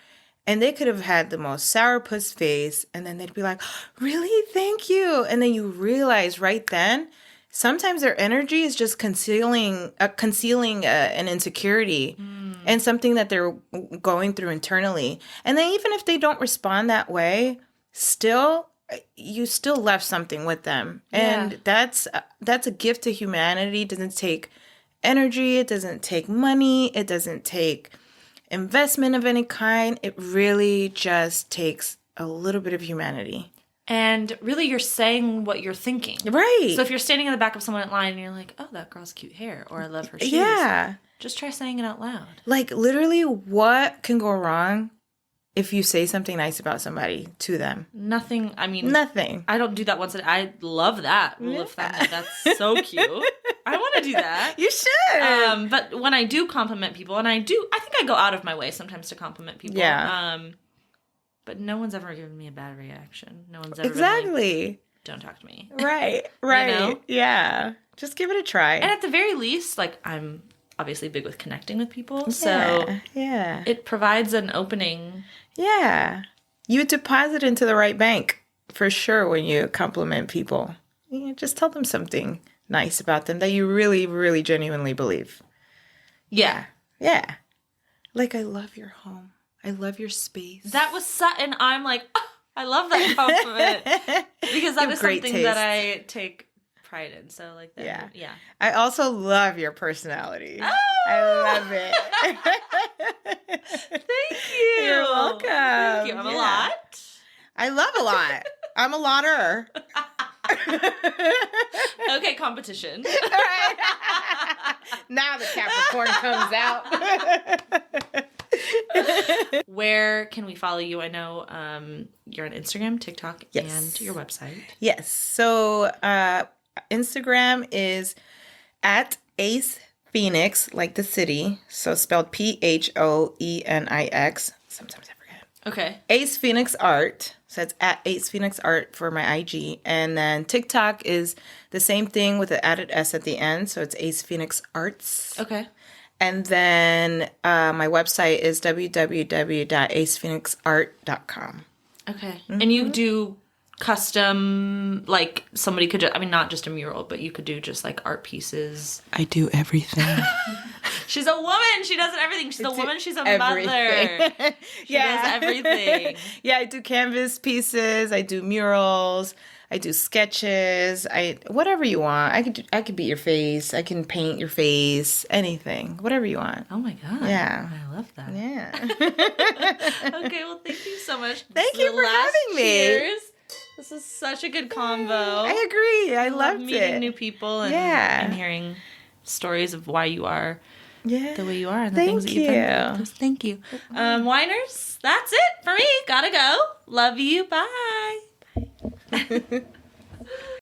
And they could have had the most sourpuss face. And then they'd be like, really? Thank you. And then you realize right then, sometimes their energy is just concealing an insecurity and something that they're going through internally. And then even if they don't respond that way, you still left something with them. And that's a gift to humanity. It doesn't take energy. It doesn't take money. It doesn't take investment of any kind. It really just takes a little bit of humanity. And really, you're saying what you're thinking. Right. So if you're standing in the back of someone in line and you're like, oh, that girl's cute hair, or I love her shoes. Yeah. Just try saying it out loud. Like, literally, what can go wrong if you say something nice about somebody to them? Nothing. I mean, nothing. I don't do that once a day. I love that rule of thumb. That's so cute. I want to do that. You should. But when I do compliment people, and I think I go out of my way sometimes to compliment people. Yeah. But no one's ever given me a bad reaction. No one's ever exactly. Been like, don't talk to me. Right. You know? Yeah. Just give it a try. And at the very least, like, I'm obviously big with connecting with people. So it provides an opening. Yeah. You deposit into the right bank for sure when you compliment people. You just tell them something nice about them that you really, really genuinely believe. Yeah. Yeah. Like, I love your home. I love your space. That was and I'm like, oh, I love that compliment. Because that is something taste. That I take pride in. So like that. Yeah. I also love your personality. Oh! I love it. Thank you. You're welcome. Thank you. I'm a lot. I love a lot. I'm a lotter. Okay, competition. All right. Now the Capricorn comes out. Where can we follow you? I know you're on Instagram, TikTok, and your website. Yes. So Instagram is at Ace Phoenix, like the city. So spelled Phoenix. Sometimes I forget. Okay. Ace Phoenix Art. So it's at Ace Phoenix Art for my IG. And then TikTok is the same thing with the added S at the end. So it's Ace Phoenix Arts. Okay. And then my website is www.acephoenixart.com. Okay. Mm-hmm. And you do custom, like somebody could, not just a mural, but you could do just like art pieces. I do everything. She's a woman. She does everything. She's a woman. She's a mother. She does everything. Yeah, I do canvas pieces. I do murals. I do sketches. Whatever you want. I could beat your face. I can paint your face. Anything. Whatever you want. Oh my God. Yeah. I love that. Yeah. Okay, well, thank you so much. Thank you for having me. Cheers. This is such a good combo. I agree. I loved meeting new people and hearing stories of why you are the way you are and the things that you've been through. Thank you. Whiners, that's it for me. Gotta go. Love you. Bye.